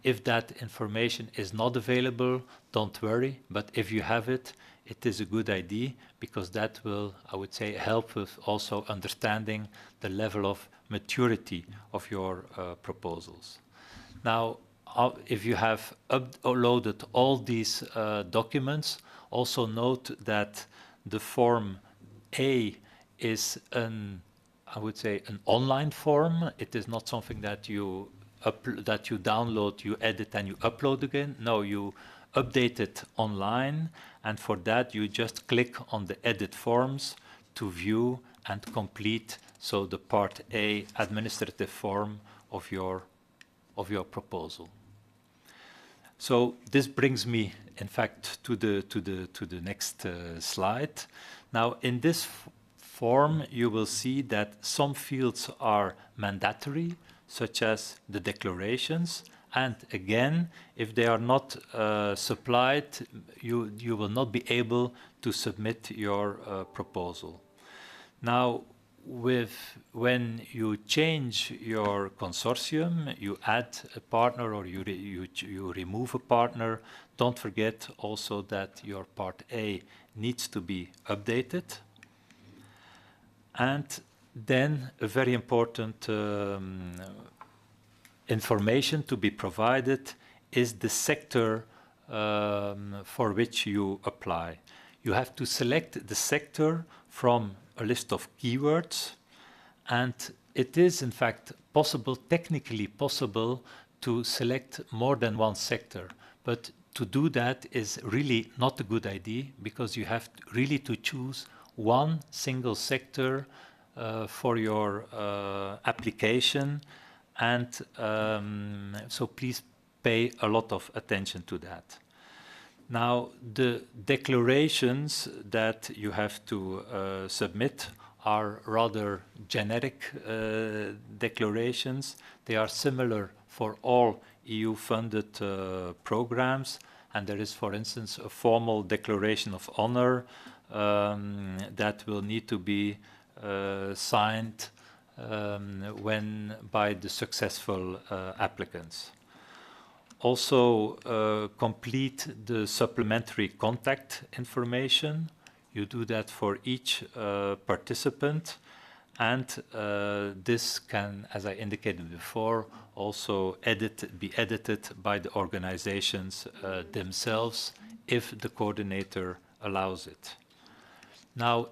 If that information is not available, don't worry, but if you have it, it is a good idea, because that will, I would say, help with also understanding the level of maturity of your proposals. Now, if you have uploaded all these documents, also note that the form A is I would say, an online form. It is not something that you download, you edit, and you upload again. No, you update it online, and for that you just click on the edit forms to view and complete, so the Part A administrative form of your proposal. So this brings me, in fact, to the next slide. Now, in this form, you will see that some fields are mandatory, such as the declarations. And again, if they are not supplied, you will not be able to submit your proposal. Now, when you change your consortium, you add a partner or you remove a partner, don't forget also that your Part A needs to be updated. And then a very important information to be provided is the sector for which you apply. You have to select the sector from a list of keywords, and it is in fact possible, technically possible, to select more than one sector. But to do that is really not a good idea, because you have really to choose one single sector for your application, and so please pay a lot of attention to that. Now, the declarations that you have to submit are rather generic declarations. They are similar for all EU-funded programs, and there is, for instance, a formal declaration of honor that will need to be signed when by the successful applicants. Also, complete the supplementary contact information. You do that for each participant, and this can, as I indicated before, also be edited by the organizations themselves if the coordinator allows it. Now,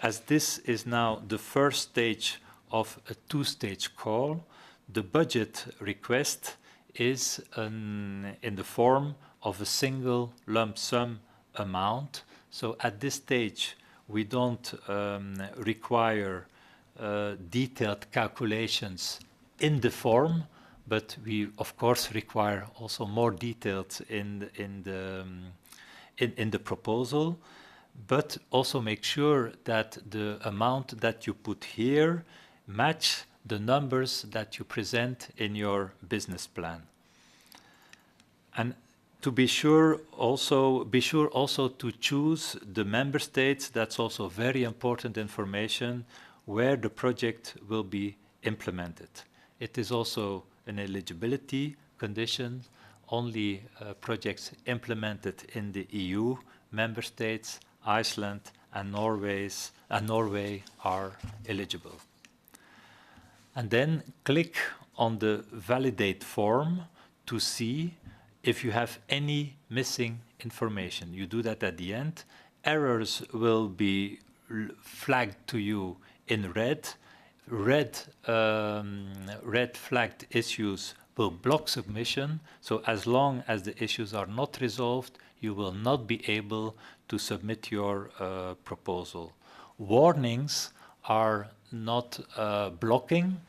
as this is now the first stage of a two-stage call, the budget request is in the form of a single lump sum amount. So at this stage, we don't require detailed calculations in the form, but we of course require also more details in the proposal. But also make sure that the amount that you put here match the numbers that you present in your business plan. And to be sure also to choose the member states. That's also very important information, where the project will be implemented. It is also an eligibility condition. Only projects implemented in the EU member states, Iceland and Norway are eligible. And then click on the validate form to see if you have any missing information. You do that at the end. Errors will be flagged to you in red. Red flagged issues will block submission. So as long as the issues are not resolved, you will not be able to submit your proposal. Warnings are not blocking,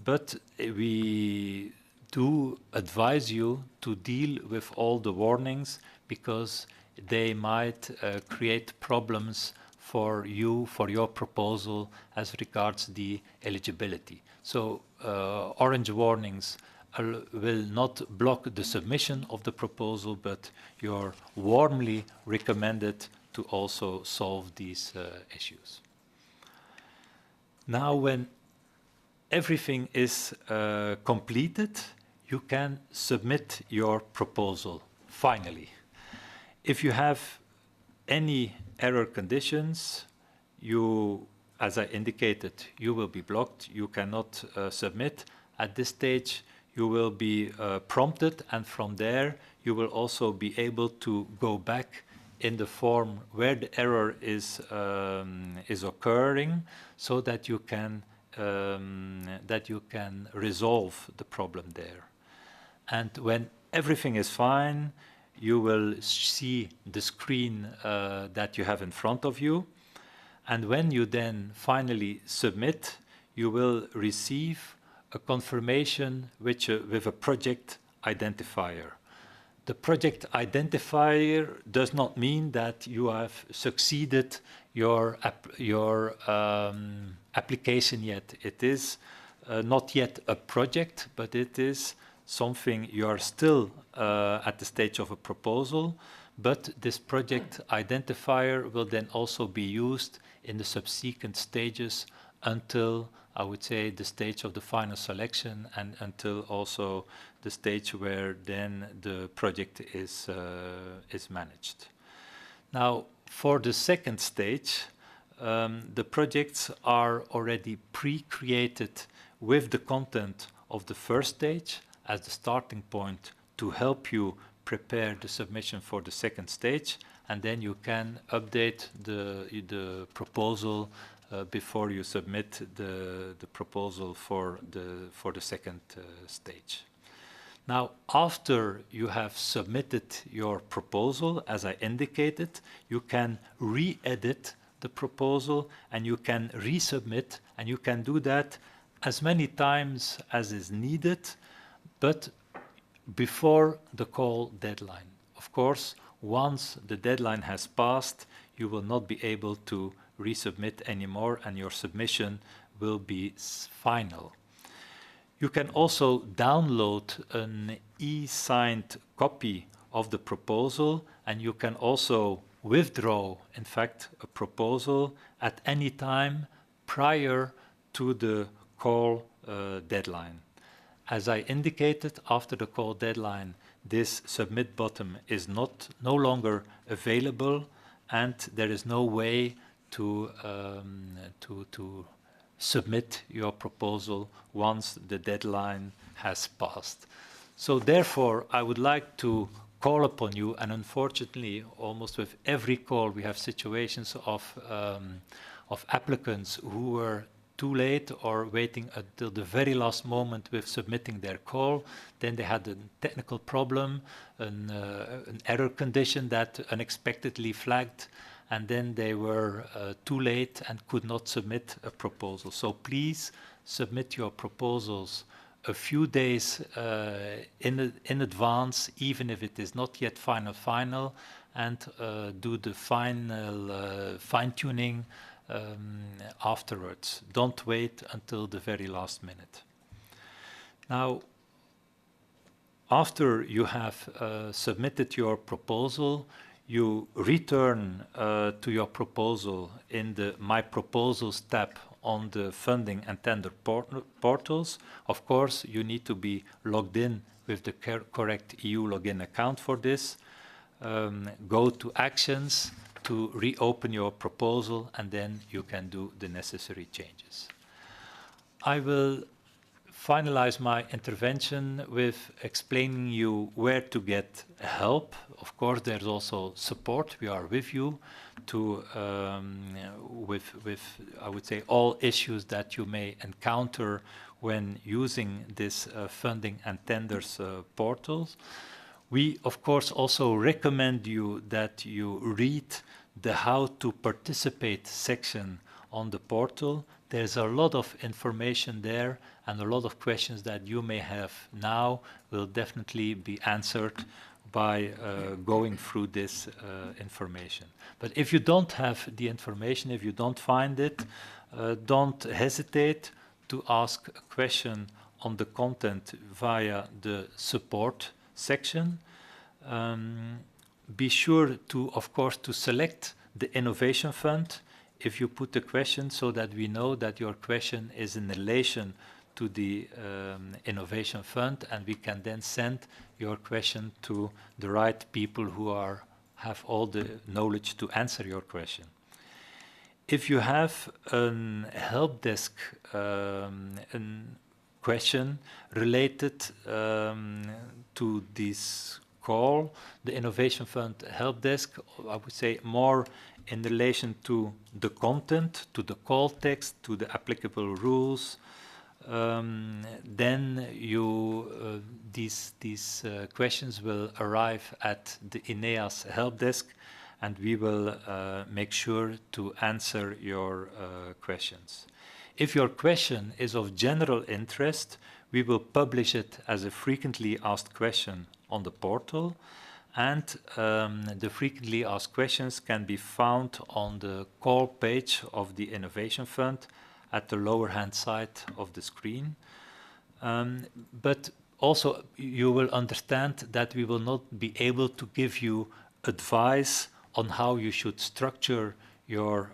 but we do advise you to deal with all the warnings, because they might create problems for you, for your proposal as regards the eligibility. So orange warnings will not block the submission of the proposal, but you're warmly recommended to also solve these issues. Now, when everything is completed, you can submit your proposal, finally. If you have any error conditions, as I indicated, you will be blocked. You cannot submit. At this stage, you will be prompted, and from there, you will also be able to go back in the form where the error is occurring, so that you can resolve the problem there. And when everything is fine, you will see the screen that you have in front of you. And when you then finally submit, you will receive a confirmation with a project identifier. The project identifier does not mean that you have succeeded your application yet. It is not yet a project, but it is something you are still at the stage of a proposal. But this project identifier will then also be used in the subsequent stages until, I would say, the stage of the final selection, and until also the stage where then the project is managed. Now, for the second stage, the projects are already pre-created with the content of the first stage as the starting point to help you prepare the submission for the second stage, and then you can update the proposal before you submit the proposal for the second stage. Now, after you have submitted your proposal, as I indicated, you can re-edit the proposal and you can resubmit, and you can do that as many times as is needed, but before the call deadline. Of course, once the deadline has passed, you will not be able to resubmit anymore, and your submission will be final. You can also download an e-signed copy of the proposal, and you can also withdraw, in fact, a proposal at any time prior to the call deadline. As I indicated, after the call deadline, this submit button is no longer available, and there is no way to submit your proposal once the deadline has passed. So therefore, I would like to call upon you, and unfortunately, almost with every call, we have situations of applicants who were too late or waiting until the very last moment with submitting their call. Then they had a technical problem, an error condition that unexpectedly flagged, and then they were too late and could not submit a proposal. So please submit your proposals a few days in advance, even if it is not yet final, and do the final fine-tuning afterwards. Don't wait until the very last minute. Now, after you have submitted your proposal, you return to your proposal in the My Proposals tab on the funding and tender portals. Of course, you need to be logged in with the correct EU login account for this. Go to Actions to reopen your proposal, and then you can do the necessary changes. I will finalize my intervention with explaining you where to get help. Of course, there's also support. We are with you to with I would say all issues that you may encounter when using this funding and tenders portals. We, of course, also recommend you that you read the How to Participate section on the portal. There's a lot of information there, and a lot of questions that you may have now will definitely be answered by going through this information. But if you don't have the information, if you don't find it, don't hesitate to ask a question on the content via the support section. Be sure to, of course, to select the Innovation Fund if you put the question, so that we know that your question is in relation to the Innovation Fund, and we can then send your question to the right people who have all the knowledge to answer your question. If you have a help desk question related to this call, the Innovation Fund help desk, I would say more in relation to the content, to the call text, to the applicable rules, then these questions will arrive at the INEAS help desk, and we will make sure to answer your questions. If your question is of general interest, we will publish it as a frequently asked question on the portal, and the frequently asked questions can be found on the call page of the Innovation Fund at the lower hand side of the screen. But also you will understand that we will not be able to give you advice on how you should structure your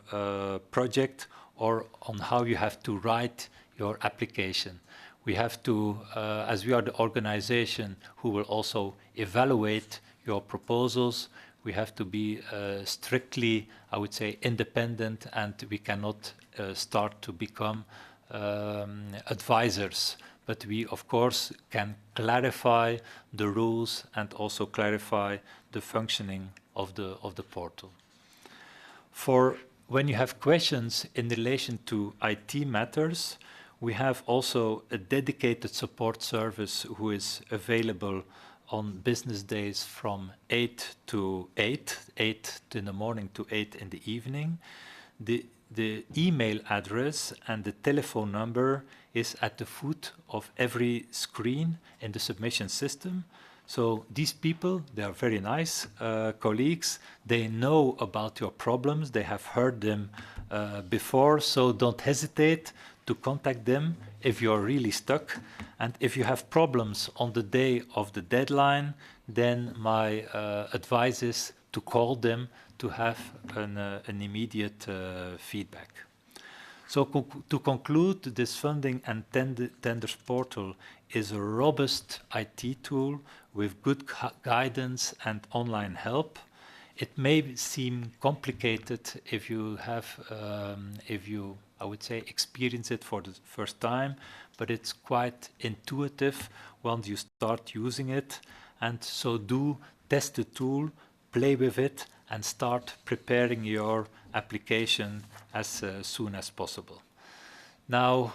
project or on how you have to write your application. We have to, as we are the organization who will also evaluate your proposals, we have to be strictly, I would say, independent, and we cannot start to become advisors. But we, of course, can clarify the rules and also clarify the functioning of the portal. For when you have questions in relation to IT matters, we have also a dedicated support service who is available on business days from 8 to 8 in the morning to 8 in the evening. The email address and the telephone number is at the foot of every screen in the submission system. So these people, they are very nice colleagues. They know about your problems. They have heard them before, so don't hesitate to contact them if you're really stuck. And if you have problems on the day of the deadline, then my advice is to call them to have an immediate feedback. So to conclude, this funding and tenders portal is a robust IT tool with good guidance and online help. It may seem complicated if you have, I would say, experience it for the first time, but it's quite intuitive once you start using it. And so do test the tool, play with it, and start preparing your application as soon as possible. Now,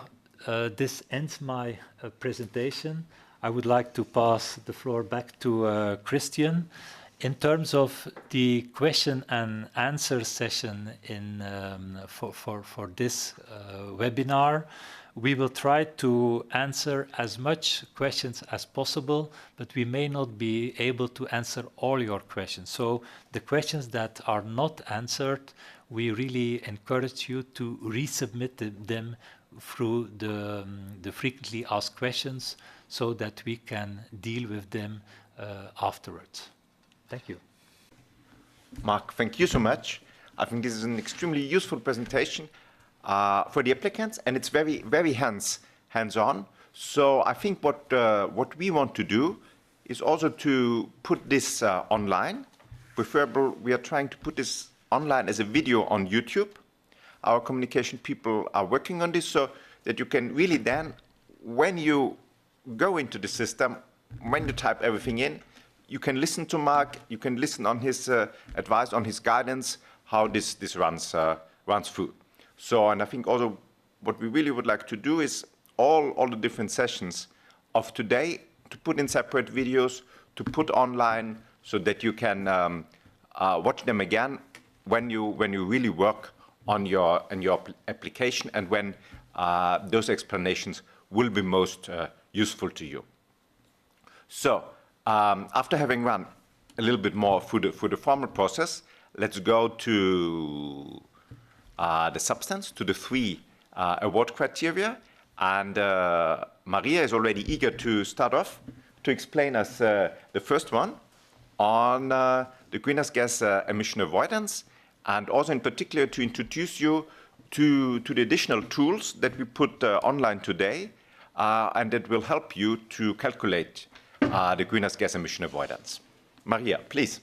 this ends my presentation. I would like to pass the floor back to Christian. In terms of the question and answer session for this webinar, we will try to answer as much questions as possible, but we may not be able to answer all your questions. So the questions that are not answered, we really encourage you to resubmit them through the frequently asked questions so that we can deal with them afterwards. Thank you. Mark, thank you so much. I think this is an extremely useful presentation for the applicants, and it's very, very hands-on. So I think what we want to do is also to put this online. Preferable, we are trying to put this online as a video on YouTube. Our communication people are working on this so that you can really then, when you go into the system, when you type everything in, you can listen to Mark, you can listen on his advice, on his guidance, how this runs through. So, and I think also what we really would like to do is all the different sessions of today to put in separate videos, to put online so that you can watch them again when you really work on your application and when those explanations will be most useful to you. So, after having run a little bit more through the formal process, let's go to the substance, to the 3 award criteria. And Maria is already eager to start off to explain us the first one on the greenhouse gas emission avoidance, and also in particular to introduce you to the additional tools that we put online today and that will help you to calculate the greenhouse gas emission avoidance. Maria, please.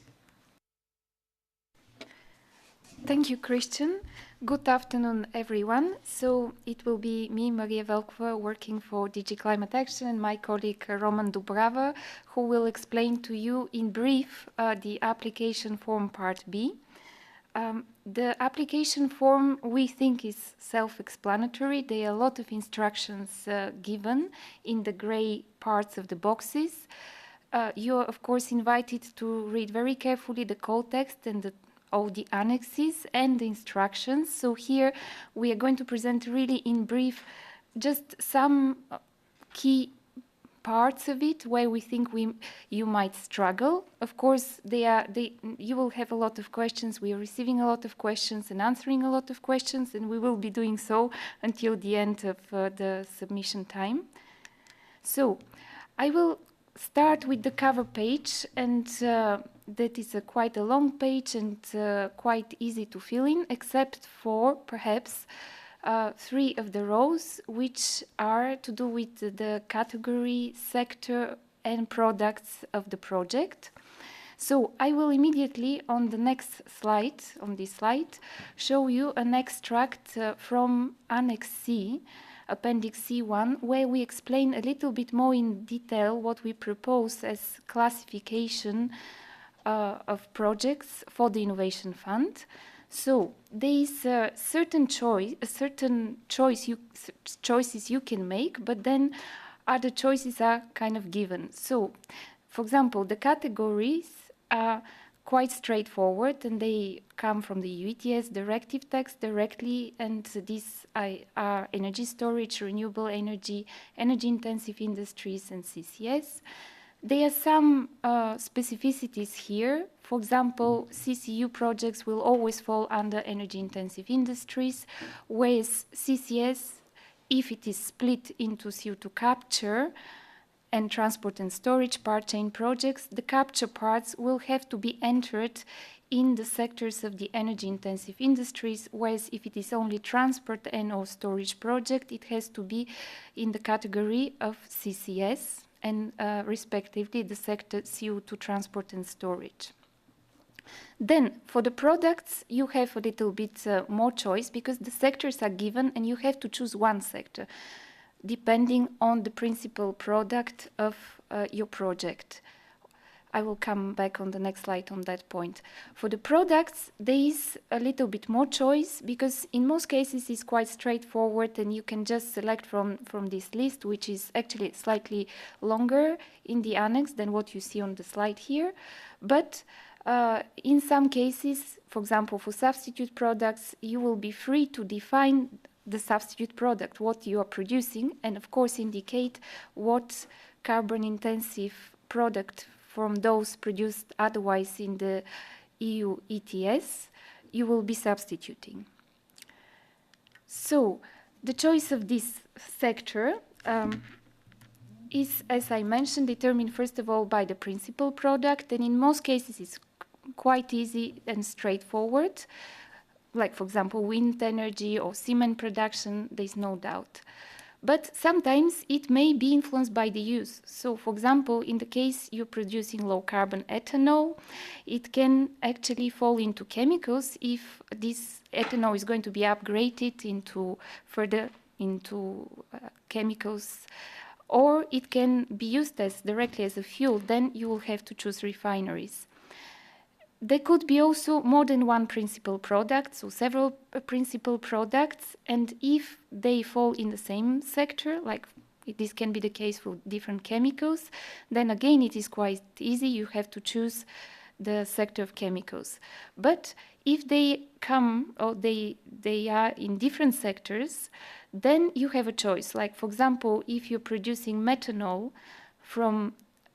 Thank you, Christian. Good afternoon, everyone. So it will be me, Maria Velkova, working for DG Climate Action, and my colleague Roman Dubrava, who will explain to you in brief the application form part B. The application form we think is self-explanatory. There are a lot of instructions given in the gray parts of the boxes. You are, of course, invited to read very carefully the code text and all the annexes and the instructions. So here we are going to present really in brief just some key parts of it where we think you might struggle. Of course, you will have a lot of questions. We are receiving a lot of questions and answering a lot of questions, and we will be doing so until the end of the submission time. So I will start with the cover page, and that is quite a long page and quite easy to fill in, except for perhaps 3 of the rows, which are to do with the category, sector, and products of the project. So I will immediately, on the next slide, on this slide, show you an extract from Annex C, Appendix C1, where we explain a little bit more in detail what we propose as classification of projects for the Innovation Fund. So there is certain choices you can make, but then other choices are kind of given. So, for example, the categories are quite straightforward, and they come from the EU ETS directive text directly, and these are energy storage, renewable energy, energy-intensive industries, and CCS. There are some specificities here. For example, CCU projects will always fall under energy-intensive industries, whereas CCS if it is split into CO2 capture and transport and storage part chain projects, the capture parts will have to be entered in the sectors of the energy-intensive industries, whereas if it is only transport and/or storage project, it has to be in the category of CCS and respectively the sector CO2 transport and storage. Then, for the products, you have a little bit more choice because the sectors are given and you have to choose one sector, depending on the principal product of your project. I will come back on the next slide on that point. For the products, there is a little bit more choice because in most cases it's quite straightforward and you can just select from this list, which is actually slightly longer in the annex than what you see on the slide here. But in some cases, for example, for substitute products, you will be free to define the substitute product, what you are producing, and of course indicate what carbon-intensive product from those produced otherwise in the EU ETS you will be substituting. So the choice of this sector is, as I mentioned, determined first of all by the principal product, and in most cases it's quite easy and straightforward. Like, for example, wind energy or cement production, there's no doubt. But sometimes it may be influenced by the use. So, for example, in the case you're producing low-carbon ethanol, it can actually fall into chemicals if this ethanol is going to be upgraded into further into chemicals, or it can be used as directly as a fuel. Then you will have to choose refineries. There could be also more than one principal product, so several principal products, and if they fall in the same sector, like this can be the case for different chemicals, then again it is quite easy. You have to choose the sector of chemicals. But if they come or they are in different sectors, then you have a choice. Like, for example, if you're producing methanol from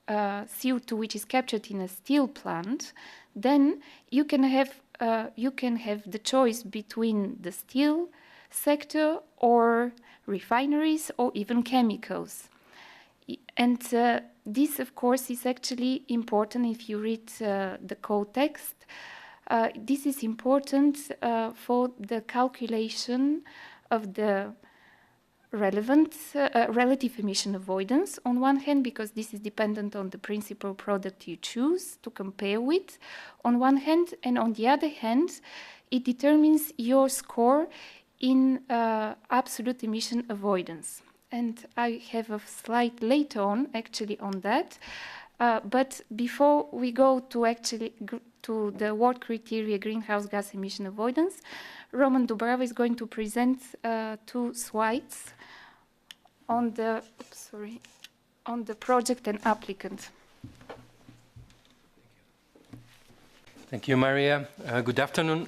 CO2 which is captured in a steel plant, then you can have the choice between the steel sector or refineries or even chemicals. And this, of course, is actually important if you read the code text. This is important for the calculation of the relative emission avoidance on one hand, because this is dependent on the principal product you choose to compare with on one hand, and on the other hand it determines your score in absolute emission avoidance. And I have a slide later on actually on that, but before we go to the world criteria greenhouse gas emission avoidance, Roman Dubrava is going to present 2 slides on the project and applicant. Thank you, Maria. Good afternoon.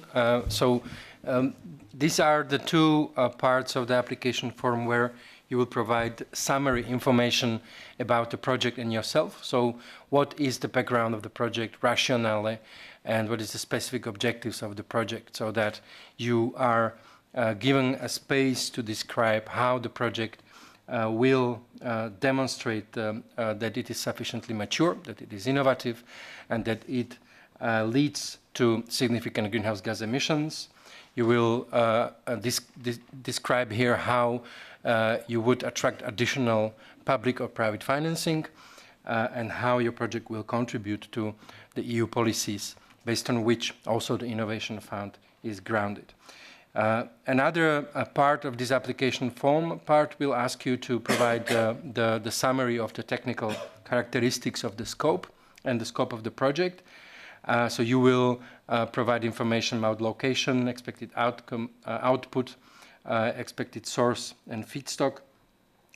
These are the 2 parts of the application form where you will provide summary information about the project and yourself. So what is the background of the project, rationale, and what is the specific objectives of the project, so that you are given a space to describe how the project will demonstrate that it is sufficiently mature, that it is innovative, and that it leads to significant greenhouse gas emissions. You will describe here how you would attract additional public or private financing, and how your project will contribute to the EU policies based on which also the Innovation Fund is grounded. Another part of this application form part will ask you to provide the summary of the technical characteristics of the scope and the scope of the project. So you will provide information about location, expected outcome, output, expected source and feedstock,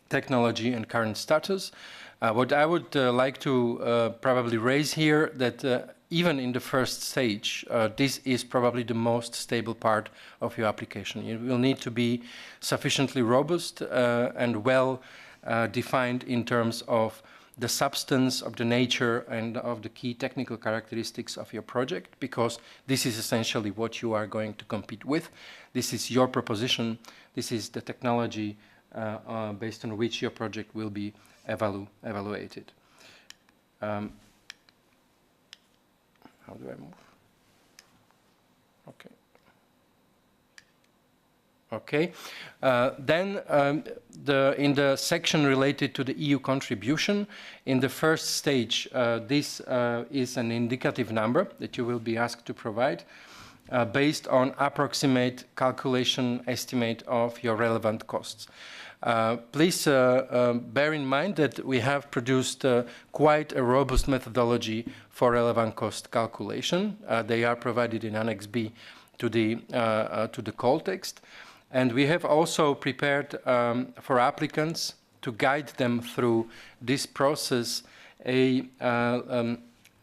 technology and current status. What I would like to probably raise here, that even in the first stage, this is probably the most stable part of your application. You will need to be sufficiently robust and well defined in terms of the substance, of the nature, and of the key technical characteristics of your project, because this is essentially what you are going to compete with. This is your proposition. This is the technology based on which your project will be evaluated. How do I move? Okay. Okay. Then in the section related to the EU contribution, in the first stage, this is an indicative number that you will be asked to provide based on approximate calculation estimate of your relevant costs. Please bear in mind that we have produced quite a robust methodology for relevant cost calculation. They are provided in Annex B to the call text. And we have also prepared for applicants to guide them through this process a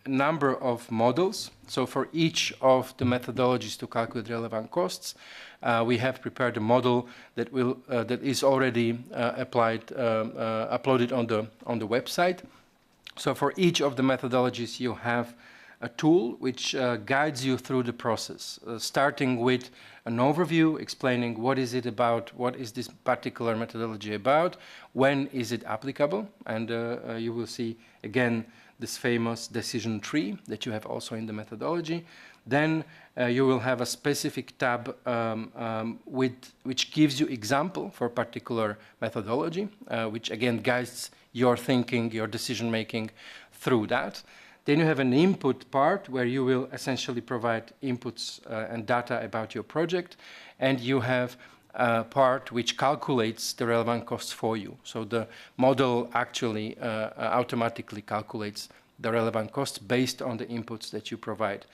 number of models. So for each of the methodologies to calculate relevant costs, we have prepared a model that is already uploaded on the website. So for each of the methodologies, you have a tool which guides you through the process, starting with an overview, explaining what is it about, what is this particular methodology about, when is it applicable, and you will see again this famous decision tree that you have also in the methodology. Then you will have a specific tab which gives you example for particular methodology, which again guides your thinking, your decision making through that. Then you have an input part where you will essentially provide inputs and data about your project, and you have a part which calculates the relevant costs for you. So the model actually automatically calculates the relevant costs based on the inputs that you provide.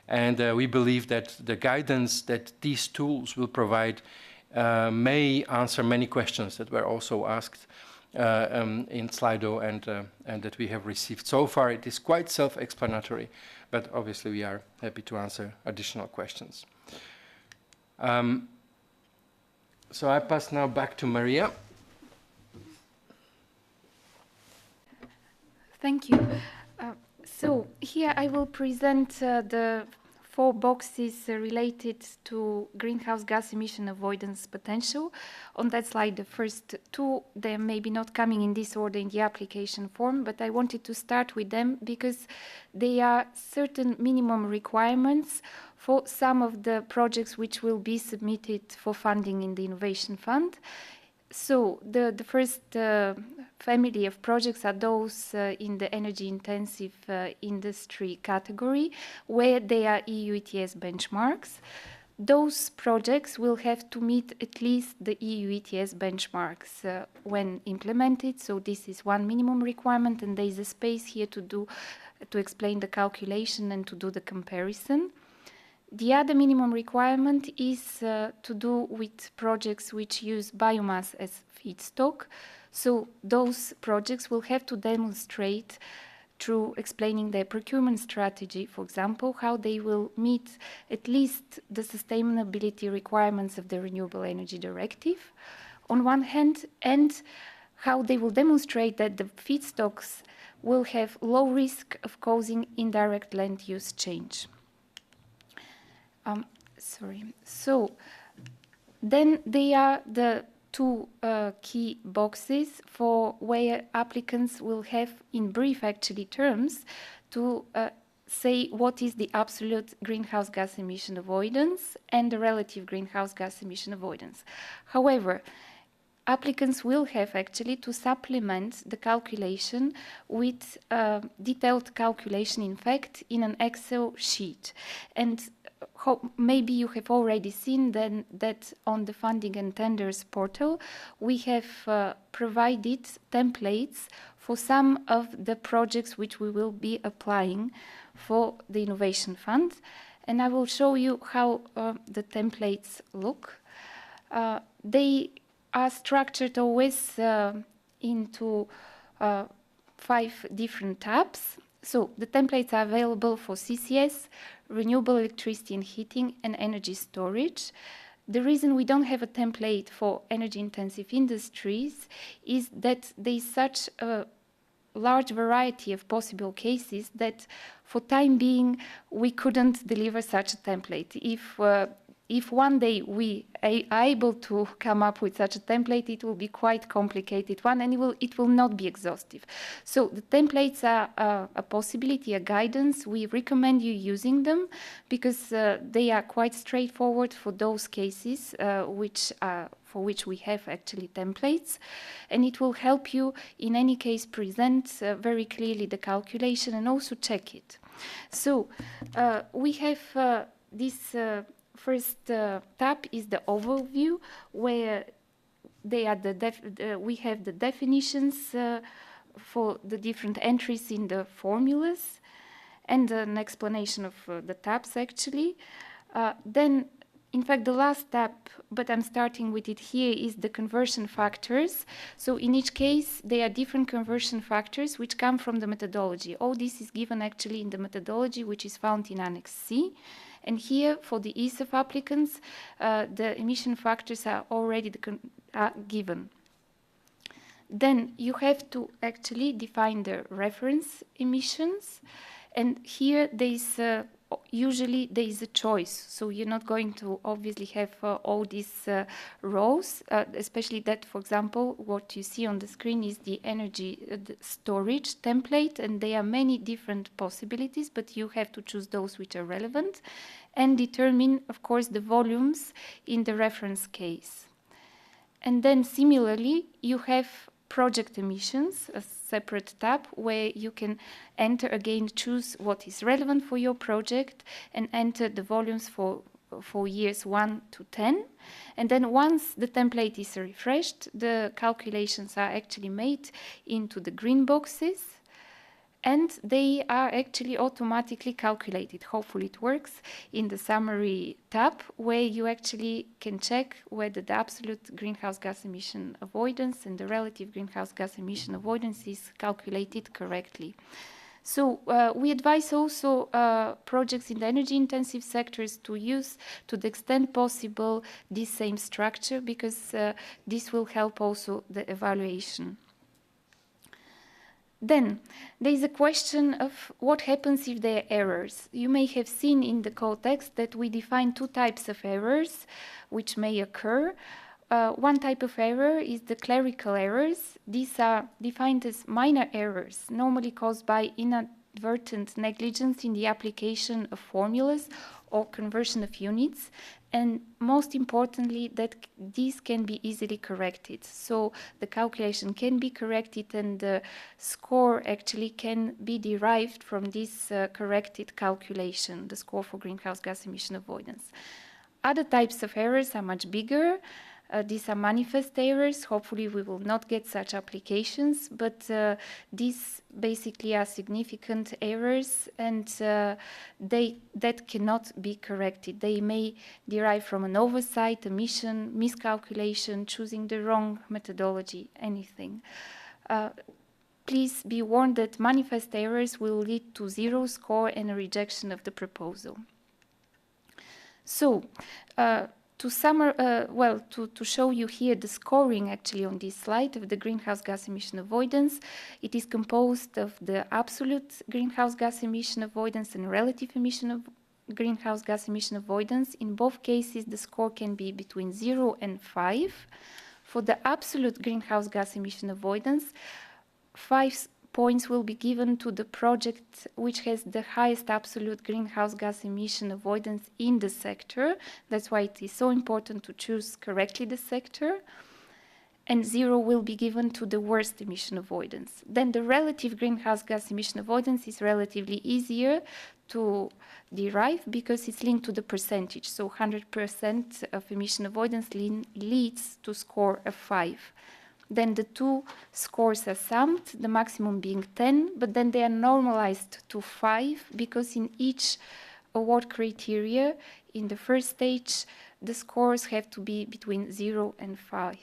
And we believe that the guidance that these tools will provide may answer many questions that were also asked in Slido and that we have received. So far it is quite self-explanatory, but obviously we are happy to answer additional questions. So I pass now back to Maria. Thank you. So here I will present the 4 boxes related to greenhouse gas emission avoidance potential. On that slide, the first 2, they may be not coming in this order in the application form, but I wanted to start with them because they are certain minimum requirements for some of the projects which will be submitted for funding in the Innovation Fund. So the first family of projects are those in the energy-intensive industry category, where they are EU ETS benchmarks. Those projects will have to meet at least the EU ETS benchmarks when implemented. So this is one minimum requirement, and there is a space here to explain the calculation and to do the comparison. The other minimum requirement is to do with projects which use biomass as feedstock. So those projects will have to demonstrate through explaining their procurement strategy, for example, how they will meet at least the sustainability requirements of the Renewable Energy Directive on one hand, and how they will demonstrate that the feedstocks will have low risk of causing indirect land use change. So then there are the 2 key boxes for where applicants will have, in brief actually terms, to say what is the absolute greenhouse gas emission avoidance and the relative greenhouse gas emission avoidance. However, applicants will have actually to supplement the calculation with detailed calculation, in fact, in an Excel sheet. And maybe you have already seen then that on the Funding and Tenders portal, we have provided templates for some of the projects which we will be applying for the Innovation Fund. And I will show you how the templates look. They are structured always into 5 different tabs. So the templates are available for CCS, renewable electricity and heating, and energy storage. The reason we don't have a template for energy-intensive industries is that there is such a large variety of possible cases that for time being we couldn't deliver such a template. If if one day we are able to come up with such a template, it will be quite complicated one, and it will not be exhaustive. So the templates are a possibility, a guidance. We recommend you using them because they are quite straightforward for those cases for which we have actually templates, and it will help you in any case present very clearly the calculation and also check it. So we have this first tab is the overview, where they are we have the definitions for the different entries in the formulas and an explanation of the tabs actually. Then, in fact, the last tab, but I'm starting with it here, is the conversion factors. So in each case, there are different conversion factors which come from the methodology. All this is given actually in the methodology, which is found in Annex C. And here, for the ESEF applicants, the emission factors are already given. Then you have to actually define the reference emissions. And here usually there is a choice. So you're not going to obviously have all these rows, especially that, for example, what you see on the screen is the energy storage template, and there are many different possibilities, but you have to choose those which are relevant and determine, of course, the volumes in the reference case. And then similarly, you have project emissions, a separate tab where you can enter again, choose what is relevant for your project and enter the volumes for years 1 to 10. And then once the template is refreshed, the calculations are actually made into the green boxes, and they are actually automatically calculated. Hopefully it works in the summary tab, where you actually can check whether the absolute greenhouse gas emission avoidance and the relative greenhouse gas emission avoidance is calculated correctly. So we advise also projects in the energy intensive sectors to use, to the extent possible, this same structure, because this will help also the evaluation. Then there is a question of what happens if there are errors. You may have seen in the code text that we define two types of errors which may occur. One type of error is the clerical errors. These are defined as minor errors, normally caused by inadvertent negligence in the application of formulas or conversion of units. And most importantly, that these can be easily corrected. So the calculation can be corrected, and the score actually can be derived from this corrected calculation, the score for greenhouse gas emission avoidance. Other types of errors are much bigger. These are manifest errors. Hopefully we will not get such applications, but these basically are significant errors, and that cannot be corrected. They may derive from an oversight, omission, miscalculation, choosing the wrong methodology, anything. Please be warned that manifest errors will lead to 0 score and a rejection of the proposal. So, to show you here the scoring actually on this slide of the greenhouse gas emission avoidance, it is composed of the absolute greenhouse gas emission avoidance and relative emission of greenhouse gas emission avoidance. In both cases, the score can be between 0 and 5. For the absolute greenhouse gas emission avoidance, 5 points will be given to the project which has the highest absolute greenhouse gas emission avoidance in the sector. That's why it is so important to choose correctly the sector. And 0 will be given to the worst emission avoidance. Then the relative greenhouse gas emission avoidance is relatively easier to derive because it's linked to the percentage. So 100% of emission avoidance leads to score of 5. Then the two scores are summed, the maximum being 10, but then they are normalized to 5 because in each award criteria, in the first stage, the scores have to be between 0 and 5.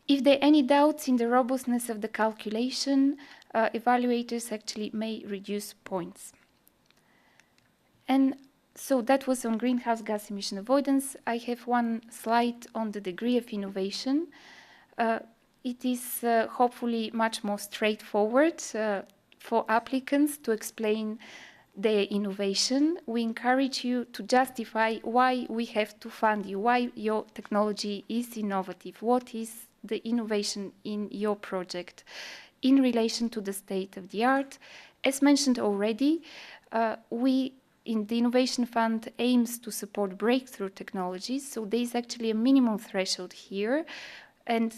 If there are any doubts in the robustness of the calculation, evaluators actually may reduce points. And so that was on greenhouse gas emission avoidance. I have one slide on the degree of innovation. It is hopefully much more straightforward for applicants to explain their innovation, we encourage you to justify why we have to fund you, why your technology is innovative, what is the innovation in your project in relation to the state of the art. As mentioned already, we in the Innovation Fund aims to support breakthrough technologies, so there is actually a minimum threshold here, and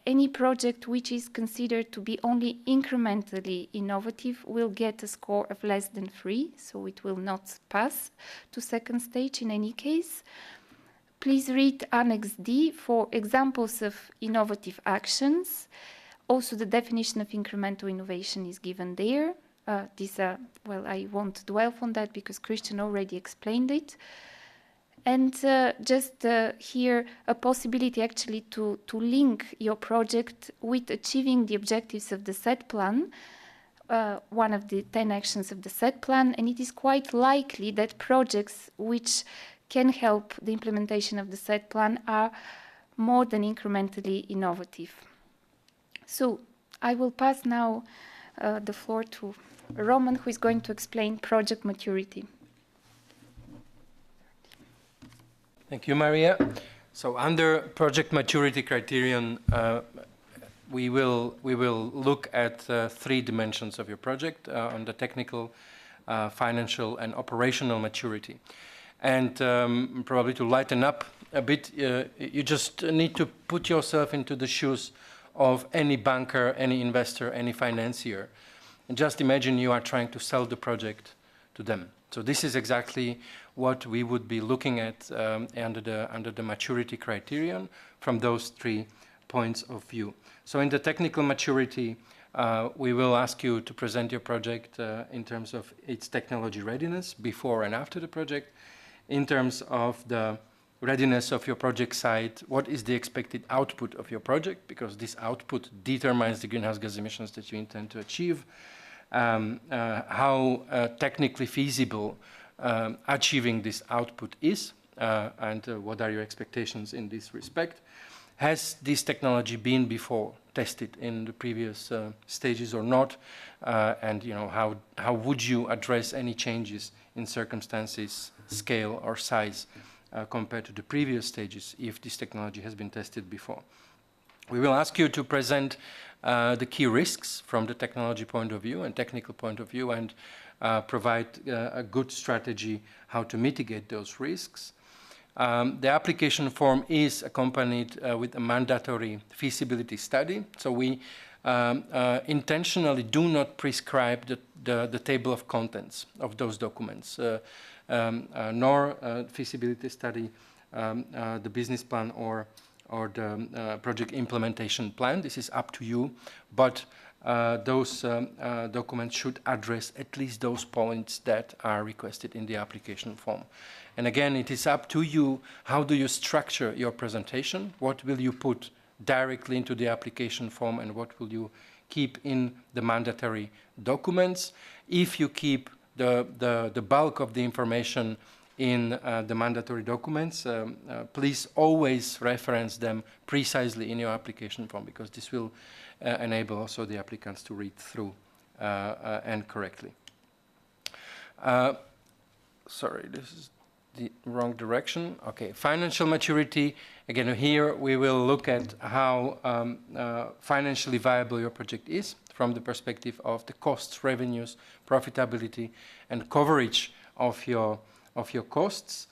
any project which is considered to be only incrementally innovative will get a score of less than 3, so it will not pass to second stage in any case. Please read Annex D for examples of innovative actions. Also, the definition of incremental innovation is given there. Well, I won't dwell on that because Christian already explained it. And just here, a possibility actually to link your project with achieving the objectives of the set plan, one of the 10 actions of the set plan, and it is quite likely that projects which can help the implementation of the set plan are more than incrementally innovative. So I will pass now the floor to Roman, who is going to explain project maturity. Thank you, Maria. So under project maturity criterion, we will look at 3 dimensions of your project on the technical, financial, and operational maturity. And probably to lighten up a bit, you just need to put yourself into the shoes of any banker, any investor, any financier. And just imagine you are trying to sell the project to them. So this is exactly what we would be looking at under the maturity criterion from those 3 points of view. So in the technical maturity, we will ask you to present your project in terms of its technology readiness before and after the project. In terms of the readiness of your project site, what is the expected output of your project, because this output determines the greenhouse gas emissions that you intend to achieve. How technically feasible achieving this output is, and what are your expectations in this respect. Has this technology been before tested in the previous stages or not? And how would you address any changes in circumstances, scale, or size compared to the previous stages if this technology has been tested before? We will ask you to present the key risks from the technology point of view and technical point of view, and provide a good strategy how to mitigate those risks. The application form is accompanied with a mandatory feasibility study. So we intentionally do not prescribe the table of contents of those documents, nor feasibility study, the business plan, or the project implementation plan. This is up to you, but those documents should address at least those points that are requested in the application form. And again, it is up to you. How do you structure your presentation? What will you put directly into the application form, and what will you keep in the mandatory documents? If you keep the bulk of the information in the mandatory documents, please always reference them precisely in your application form, because this will enable also the applicants to read through and correctly. Sorry, this is the wrong direction. Okay, financial maturity. Again, here we will look at how financially viable your project is from the perspective of the costs, revenues, profitability, and coverage of your costs.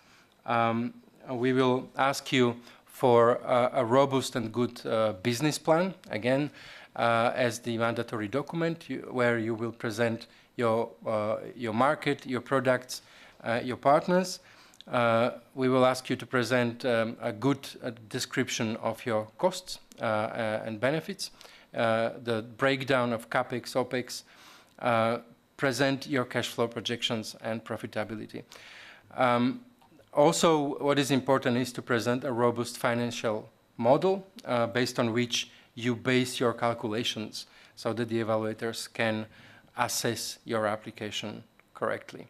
We will ask you for a robust and good business plan, again, as the mandatory document, where you will present your market, your products, your partners. We will ask you to present a good description of your costs and benefits, the breakdown of CAPEX, OPEX, present your cash flow projections and profitability. Also, what is important is to present a robust financial model based on which you base your calculations, so that the evaluators can assess your application correctly.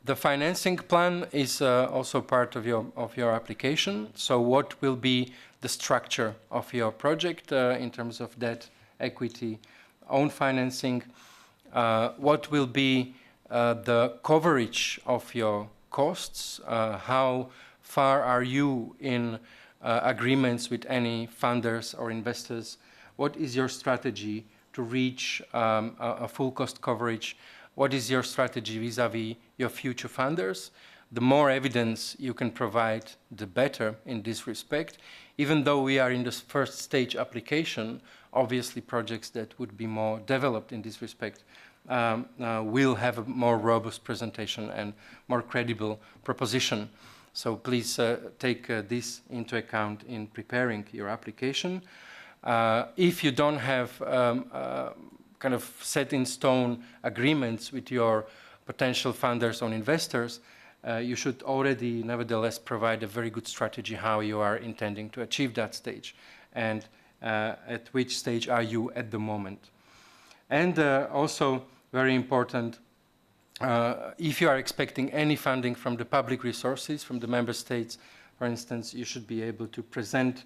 The financing plan is also part of your application. So what will be the structure of your project in terms of debt, equity, own financing, what will be the coverage of your costs, how far are you in agreements with any funders or investors, what is your strategy to reach a full cost coverage, what is your strategy vis-a-vis your future funders. The more evidence you can provide, the better in this respect. Even though we are in this first stage application, obviously projects that would be more developed in this respect will have a more robust presentation and more credible proposition. So please take this into account in preparing your application. If you don't have kind of set in stone agreements with your potential funders or investors, you should already nevertheless provide a very good strategy how you are intending to achieve that stage and at which stage are you at the moment. And also very important, if you are expecting any funding from the public resources, from the member states, for instance, you should be able to present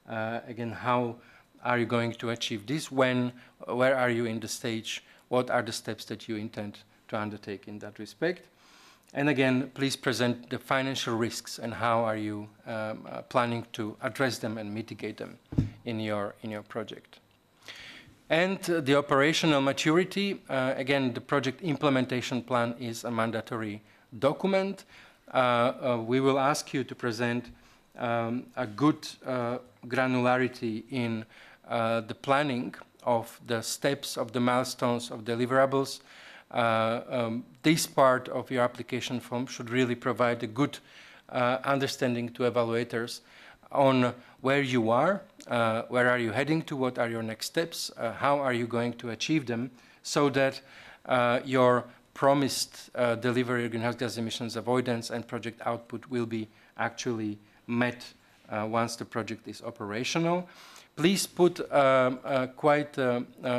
again how are you going to achieve this, when, where are you in the stage, what are the steps that you intend to undertake in that respect. And again, please present the financial risks and how are you planning to address them and mitigate them in your project. And the operational maturity, again, the project implementation plan is a mandatory document. We will ask you to present a good granularity in the planning of the steps, of the milestones, of deliverables. This part of your application form should really provide a good understanding to evaluators on where you are, where are you heading to, what are your next steps, how are you going to achieve them, so that your promised delivery of greenhouse gas emissions avoidance and project output will be actually met once the project is operational. Please put quite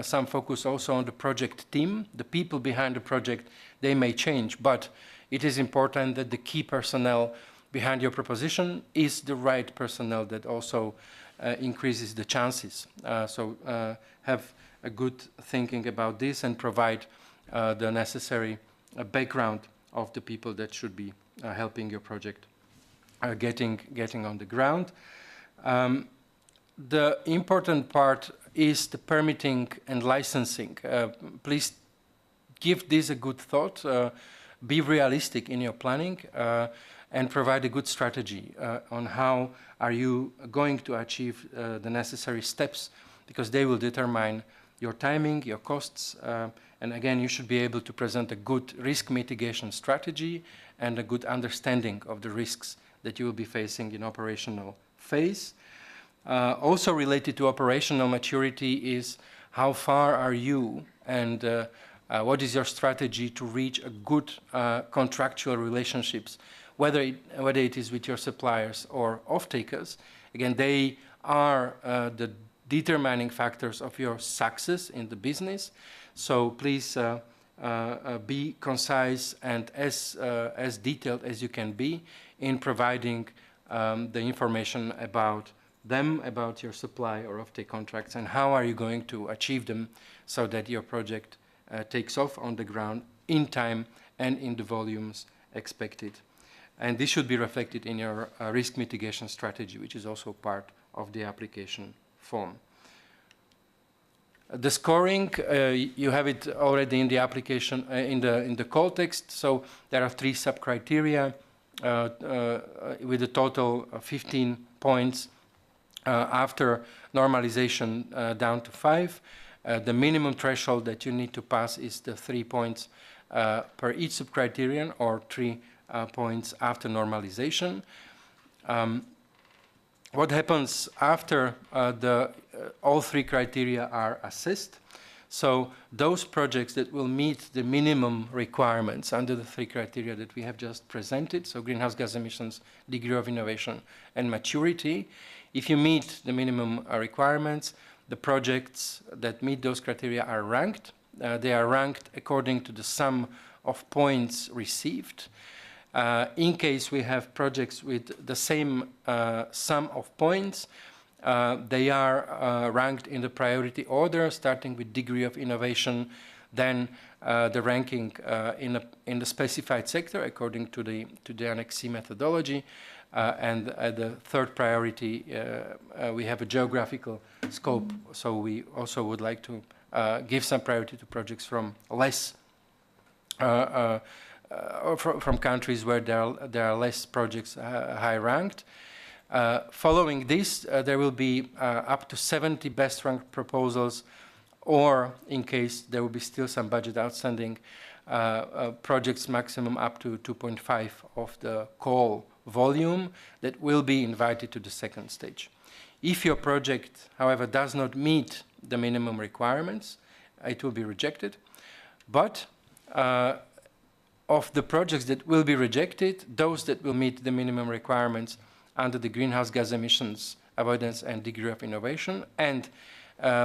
some focus also on the project team. The people behind the project, they may change, but it is important that the key personnel behind your proposition is the right personnel that also increases the chances. So have a good thinking about this and provide the necessary background of the people that should be helping your project getting on the ground. The important part is the permitting and licensing. Please give this a good thought, be realistic in your planning, and provide a good strategy on how are you going to achieve the necessary steps, because they will determine your timing, your costs, and again, you should be able to present a good risk mitigation strategy and a good understanding of the risks that you will be facing in operational phase. Also related to operational maturity is how far are you and what is your strategy to reach a good contractual relationships, whether it is with your suppliers or off-takers. Again, they are the determining factors of your success in the business. So please be concise and as detailed as you can be in providing the information about them, about your supply or offtake contracts, and how are you going to achieve them so that your project takes off on the ground in time and in the volumes expected. And this should be reflected in your risk mitigation strategy, which is also part of the application form. The scoring, you have it already in the application, in the call text. So there are 3 sub-criteria with a total of 15 points after normalization down to 5. The minimum threshold that you need to pass is the 3 points per each sub-criterion, or 3 points after normalization. What happens after all 3 criteria are assessed? So those projects that will meet the minimum requirements under the 3 criteria that we have just presented, so greenhouse gas emissions, degree of innovation, and maturity, if you meet the minimum requirements, the projects that meet those criteria are ranked. They are ranked according to the sum of points received. In case we have projects with the same sum of points, They are ranked in the priority order, starting with degree of innovation, then the ranking in the specified sector according to the Annex C methodology, and at the third priority we have a geographical scope. So we also would like to give some priority to projects from less from countries where there are less projects high ranked. Following this, there will be up to 70 best ranked proposals, or in case there will be still some budget outstanding, projects maximum up to 2.5 of the call volume that will be invited to the second stage. If your project, however, does not meet the minimum requirements, it will be rejected. But of the projects that will be rejected, those that will meet the minimum requirements under the greenhouse gas emissions avoidance and degree of innovation, and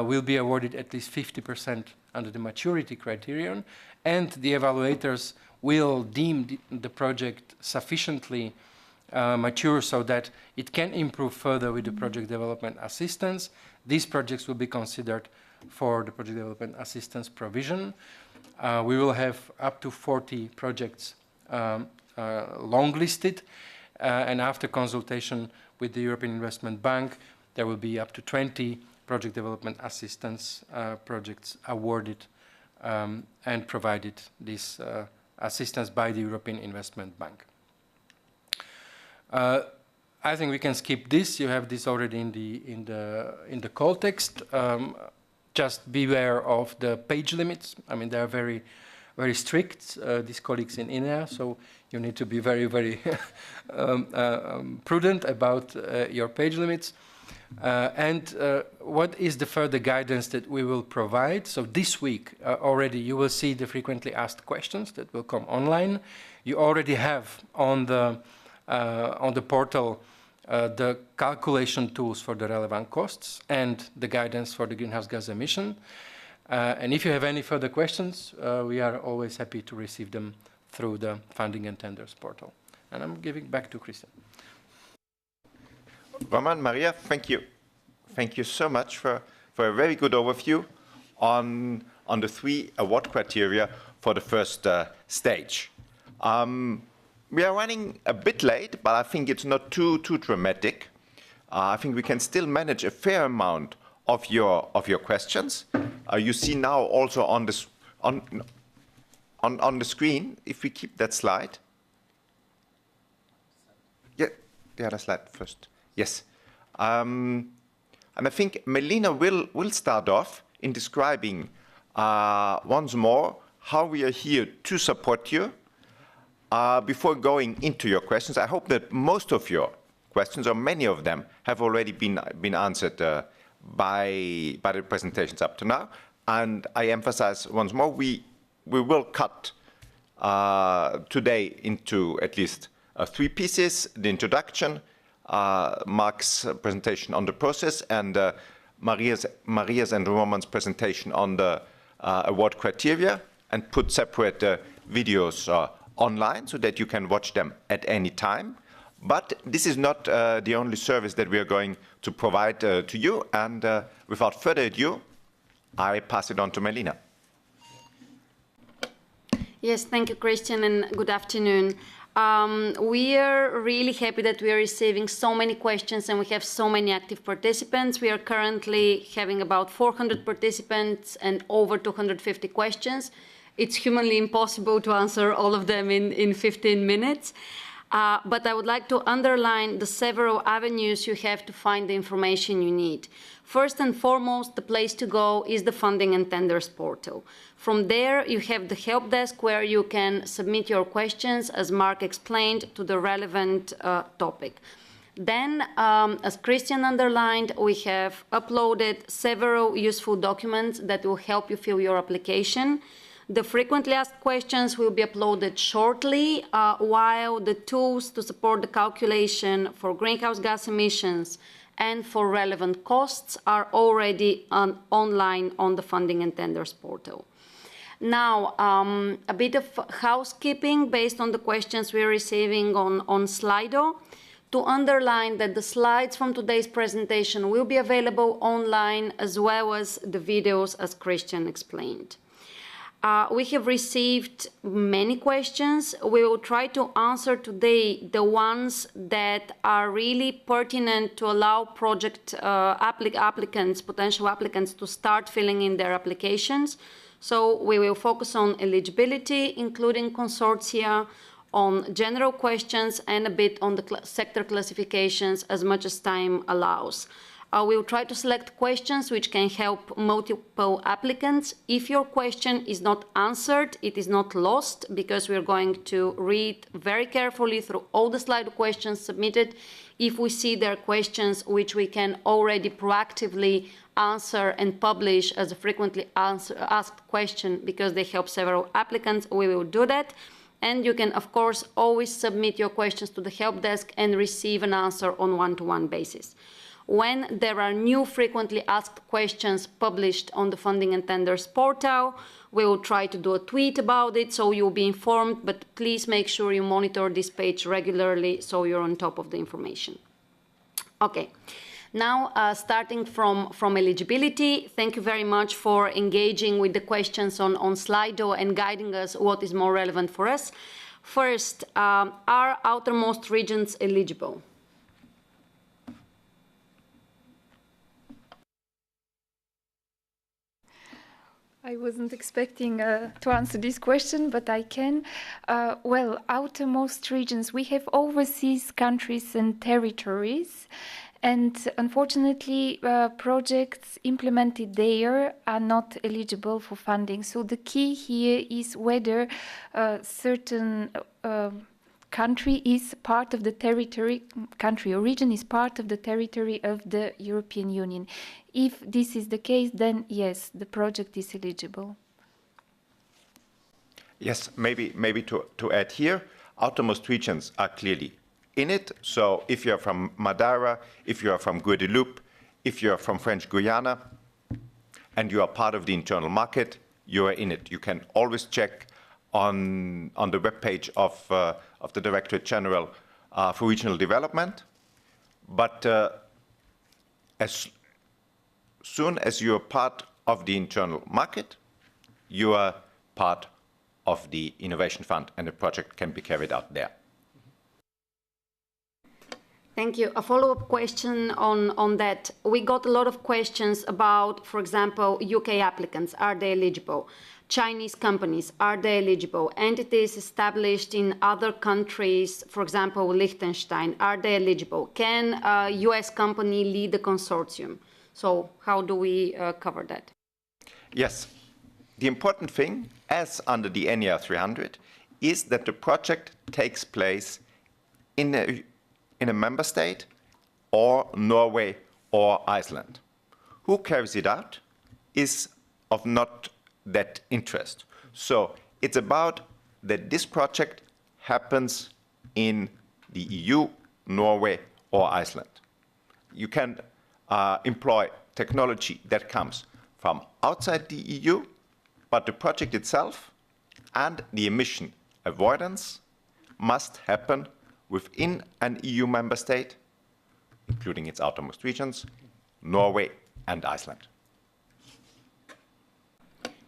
will be awarded at least 50% under the maturity criterion, and the evaluators will deem the project sufficiently mature so that it can improve further with the project development assistance. These projects will be considered for the project development assistance provision. We will have up to 40 projects long-listed, and after consultation with the European Investment Bank, there will be up to 20 project development assistance projects awarded and provided this assistance by the European Investment Bank. I think we can skip this. You have this already in the call text. Just beware of the page limits. I mean, they are very, very strict, these colleagues in INEA, so you need to be very, very prudent about your page limits. And what is the further guidance that we will provide? So this week already you will see the frequently asked questions that will come online. You already have on the portal the calculation tools for the relevant costs and the guidance for the greenhouse gas emission. And if you have any further questions, we are always happy to receive them through the Funding and Tenders portal. And I'm giving back to Christian. Roman, Maria, thank you. Thank you so much for a very good overview on the 3 award criteria for the first stage. We are running a bit late, but I think it's not too dramatic. I think we can still manage a fair amount of your questions. You see now also on the screen, if we keep that slide. Yeah, the other slide first. Yes. And I think Melina will start off in describing once more how we are here to support you. Before going into your questions, I hope that most of your questions, or many of them, have already been answered by the presentations up to now. And I emphasize once more, we will cut today into at least 3 pieces: the introduction, Mark's presentation on the process, and Maria's and Roman's presentation on the award criteria, and put separate videos online so that you can watch them at any time. But this is not the only service that we are going to provide to you. And without further ado, I pass it on to Melina. Yes, thank you, Christian, and good afternoon. We are really happy that we are receiving so many questions and we have so many active participants. We are currently having about 400 participants and over 250 questions. It's humanly impossible to answer all of them in 15 minutes. But I would like to underline the several avenues you have to find the information you need. First and foremost, the place to go is the Funding and Tenders portal. From there, you have the help desk where you can submit your questions, as Mark explained, to the relevant topic. Then, as Christian underlined, we have uploaded several useful documents that will help you fill your application. The frequently asked questions will be uploaded shortly, while the tools to support the calculation for greenhouse gas emissions and for relevant costs are already online on the Funding and Tenders portal. Now, a bit of housekeeping based on the questions we're receiving on Slido. to underline that the slides from today's presentation will be available online as well as the videos, as Christian explained. We have received many questions. We will try to answer today the ones that are really pertinent to allow project applicants, potential applicants, to start filling in their applications. So we will focus on eligibility, including consortia, on general questions, and a bit on the sector classifications as much as time allows. We will try to select questions which can help multiple applicants. If your question is not answered, it is not lost, because we are going to read very carefully through all the slide questions submitted. If we see there are questions which we can already proactively answer and publish as a frequently asked question because they help several applicants, we will do that. And you can, of course, always submit your questions to the help desk and receive an answer on one-to-one basis. When there are new frequently asked questions published on the Funding and Tenders portal, we will try to do a tweet about it, so you'll be informed, but please make sure you monitor this page regularly so you're on top of the information. Okay, now starting from eligibility, thank you very much for engaging with the questions on Slido and guiding us what is more relevant for us. First, are outermost regions eligible? I wasn't expecting to answer this question, but I can. Well, outermost regions, we have overseas countries and territories, and unfortunately, projects implemented there are not eligible for funding. So the key here is whether certain country is part of the territory, country or region is part of the territory of the European Union. If this is the case, then yes, the project is eligible. Yes, maybe to add here, outermost regions are clearly in it. So if you're from Madeira, if you are from Guadeloupe, if you're from French Guiana, and you are part of the internal market, you are in it. You can always check on the webpage of the Directorate General for Regional Development. But as soon as you are part of the internal market, you are part of the Innovation Fund, and the project can be carried out there. Thank you. A follow-up question on that. We got a lot of questions about, for example, UK applicants, are they eligible? Chinese companies, are they eligible? Entities established in other countries, for example, Liechtenstein, are they eligible? Can a US company lead a consortium? So how do we cover that? Yes. The important thing, as under the NER 300, is that the project takes place in a member state, or Norway or Iceland. Who carries it out is of not that interest. So it's about that this project happens in the EU, Norway or Iceland. You can employ technology that comes from outside the EU, but the project itself and the emission avoidance must happen within an EU member state, including its outermost regions, Norway and Iceland.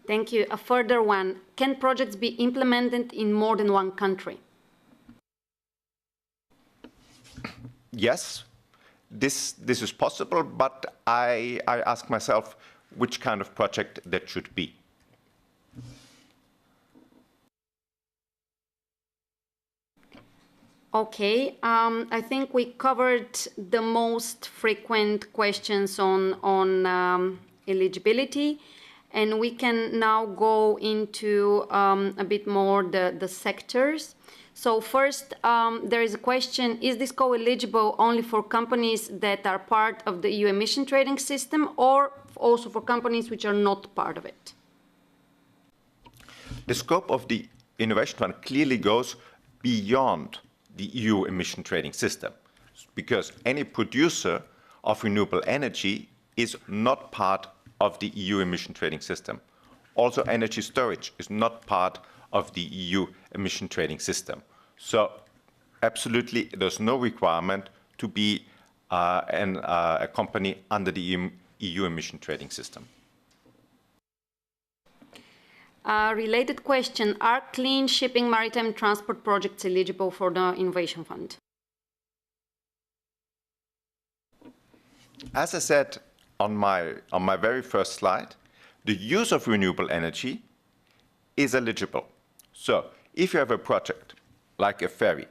Thank you. A further one. Can projects be implemented in more than one country? Yes, this is possible, but I ask myself which kind of project that should be. Okay, I think we covered the most frequent questions on eligibility, and we can now go into a bit more the sectors. So first, there is a question, is this co-eligible only for companies that are part of the EU emission trading system, or also for companies which are not part of it? The scope of the Innovation Fund clearly goes beyond the EU emission trading system, because any producer of renewable energy is not part of the EU emission trading system. Also, energy storage is not part of the EU emission trading system. So absolutely, there's no requirement to be a company under the EU emission trading system. Related question, are clean shipping maritime transport projects eligible for the Innovation Fund? As I said on my very first slide, the use of renewable energy is eligible. So if you have a project like a ferry,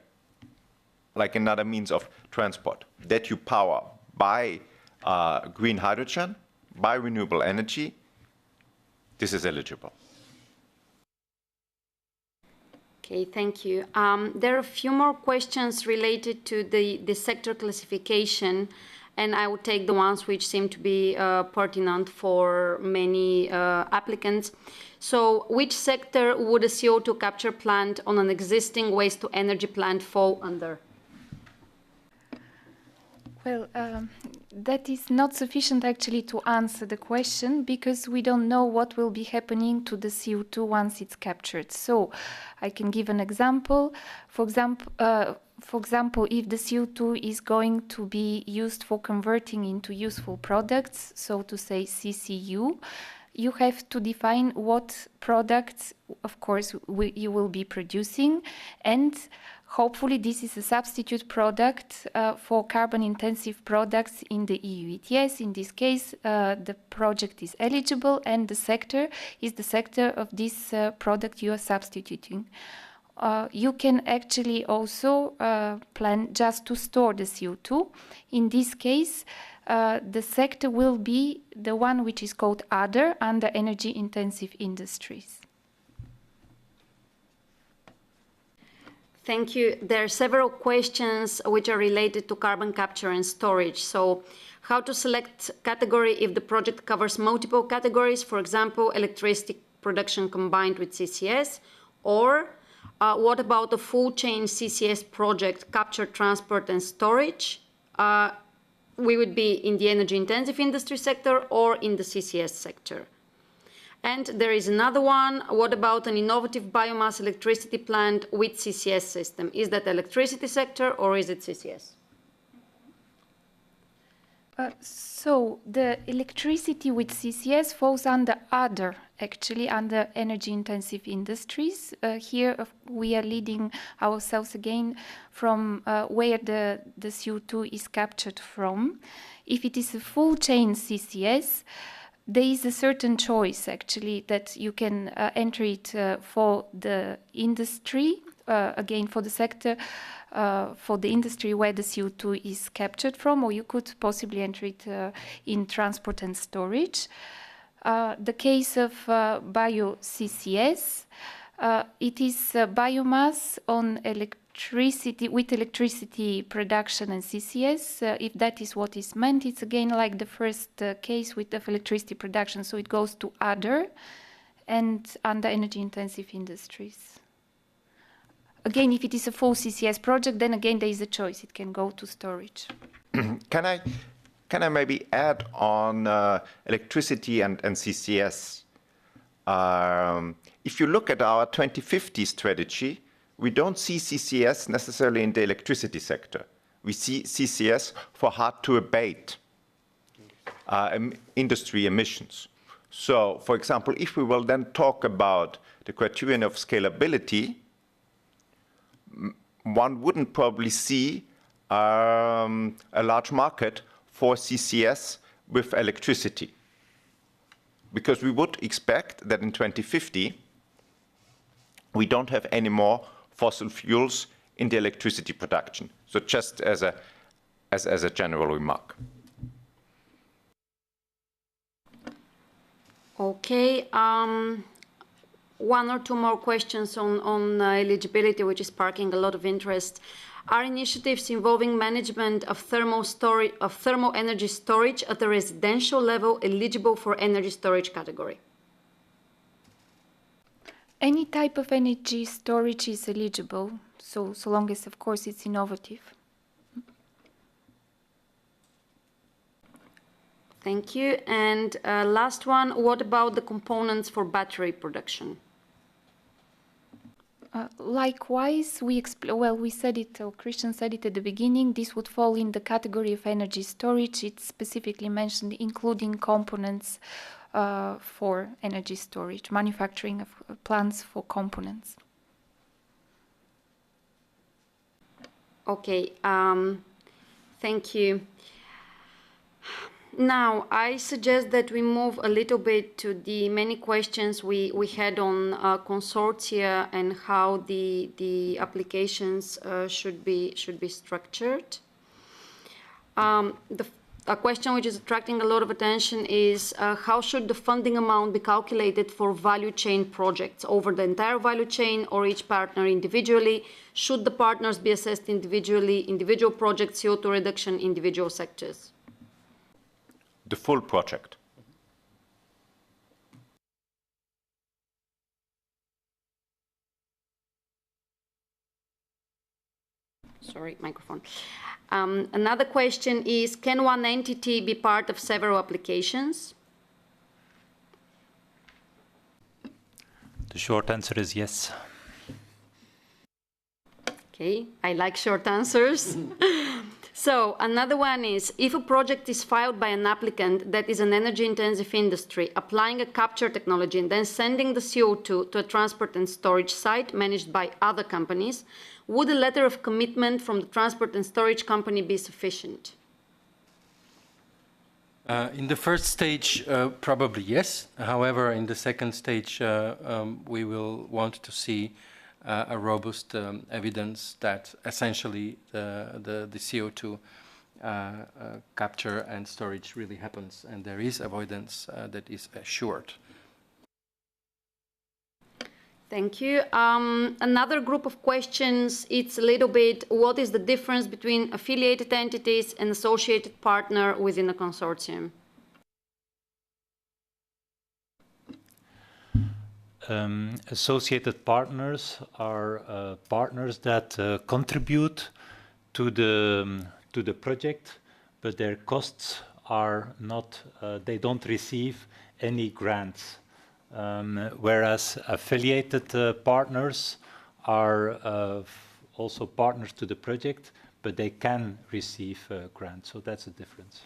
like another means of transport that you power by green hydrogen, by renewable energy, this is eligible. Okay, thank you. There are a few more questions related to the sector classification, and I would take the ones which seem to be pertinent for many applicants. So, which sector would a CO2 capture plant on an existing waste-to-energy plant fall under? Well, that is not sufficient actually to answer the question, because we don't know what will be happening to the CO2 once it's captured. So I can give an example. For example, if the CO2 is going to be used for converting into useful products, so to say CCU, you have to define what products, of course, you will be producing, and hopefully this is a substitute product for carbon-intensive products in the EU ETS. In this case, the project is eligible, and the sector is the sector of this product you are substituting. You can actually also plan just to store the CO2. In this case, the sector will be the one which is called other, under energy-intensive industries. Thank you. There are several questions which are related to carbon capture and storage. So, how to select category if the project covers multiple categories, for example, electricity production combined with CCS, or what about a full chain CCS project, capture, transport and storage? We would be in the energy-intensive industry sector or in the CCS sector. And there is another one. What about an innovative biomass electricity plant with CCS system? Is that electricity sector or is it CCS? So the electricity with CCS falls under other, actually under energy-intensive industries. Here we are leading ourselves again from where the CO2 is captured from. If it is a full chain CCS, there is a certain choice actually that you can enter it for the industry, again for the sector, for the industry where the CO2 is captured from, or you could possibly enter it in transport and storage. The case of bio-CCS, it is biomass on electricity, with electricity production and CCS. If that is what is meant, it's again like the first case with electricity production, so it goes to other and under energy-intensive industries. Again, if it is a full CCS project, then again there is a choice. It can go to storage. Can I maybe add on electricity and CCS? If you look at our 2050 strategy, we don't see CCS necessarily in the electricity sector. We see CCS for hard-to-abate industry emissions. So, for example, if we will then talk about the criterion of scalability, one wouldn't probably see a large market for CCS with electricity, because we would expect that in 2050 we don't have any more fossil fuels in the electricity production. So just as a general remark. Okay. One or two more questions on eligibility, which is sparking a lot of interest. Are initiatives involving management of thermal energy storage at the residential level eligible for energy storage category? Any type of energy storage is eligible, so long as, of course, it's innovative. Thank you. And last one, what about the components for battery production? Likewise, we said it, or Christian said it at the beginning, this would fall in the category of energy storage. It's specifically mentioned including components for energy storage, manufacturing of plants for components. Okay, thank you. Now, I suggest that we move a little bit to the many questions we had on consortia and how the applications should be structured. A question which is attracting a lot of attention is how should the funding amount be calculated for value chain projects over the entire value chain or each partner individually? Should the partners be assessed individually, individual projects, CO2 reduction, individual sectors? The full project. Sorry, microphone. Another question is, can one entity be part of several applications? The short answer is yes. Okay, I like short answers. So another one is, if a project is filed by an applicant that is an energy-intensive industry, applying a capture technology and then sending the CO2 to a transport and storage site managed by other companies, would a letter of commitment from the transport and storage company be sufficient? In the first stage, probably yes. However, in the second stage, we will want to see a robust evidence that essentially the CO2 capture and storage really happens, and there is avoidance that is assured. Thank you. Another group of questions, it's a little bit, what is the difference between affiliated entities and associated partner within a consortium? Associated partners are partners that contribute to the project, but their costs are not, they don't receive any grants. Whereas affiliated partners are also partners to the project, but they can receive grants, so that's the difference.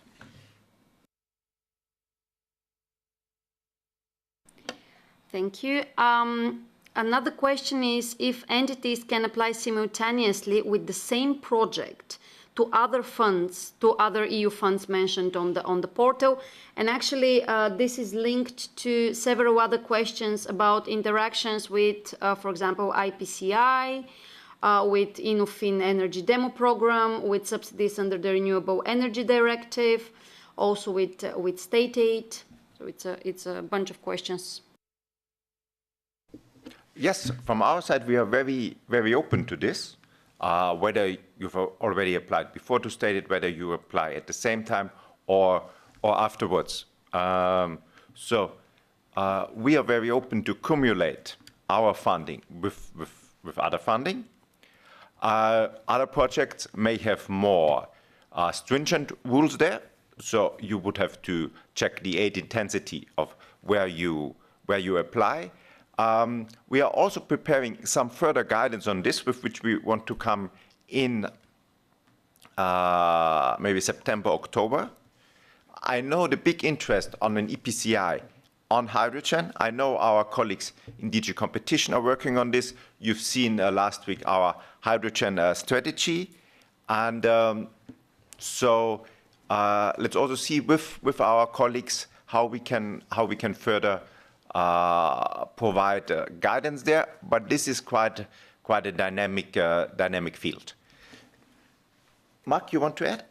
Thank you. Another question is if entities can apply simultaneously with the same project to other funds, to other EU funds mentioned on the portal. And actually, this is linked to several other questions about interactions with, for example, IPCI, with Innofin Energy Demo Program, with subsidies under the Renewable Energy Directive, also with state aid. So it's a bunch of questions. Yes, from our side, we are very, very open to this. Whether you've already applied before to state it, whether you apply at the same time or afterwards. So we are very open to cumulate our funding with other funding. Other projects may have more stringent rules there, so you would have to check the aid intensity of where you apply. We are also preparing some further guidance on this, with which we want to come in maybe September, October. I know the big interest on an EPCI on hydrogen. I know our colleagues in DG Competition are working on this. You've seen last week our hydrogen strategy. And so let's also see with our colleagues how we can further provide guidance there, but this is quite a dynamic field. Mark, you want to add?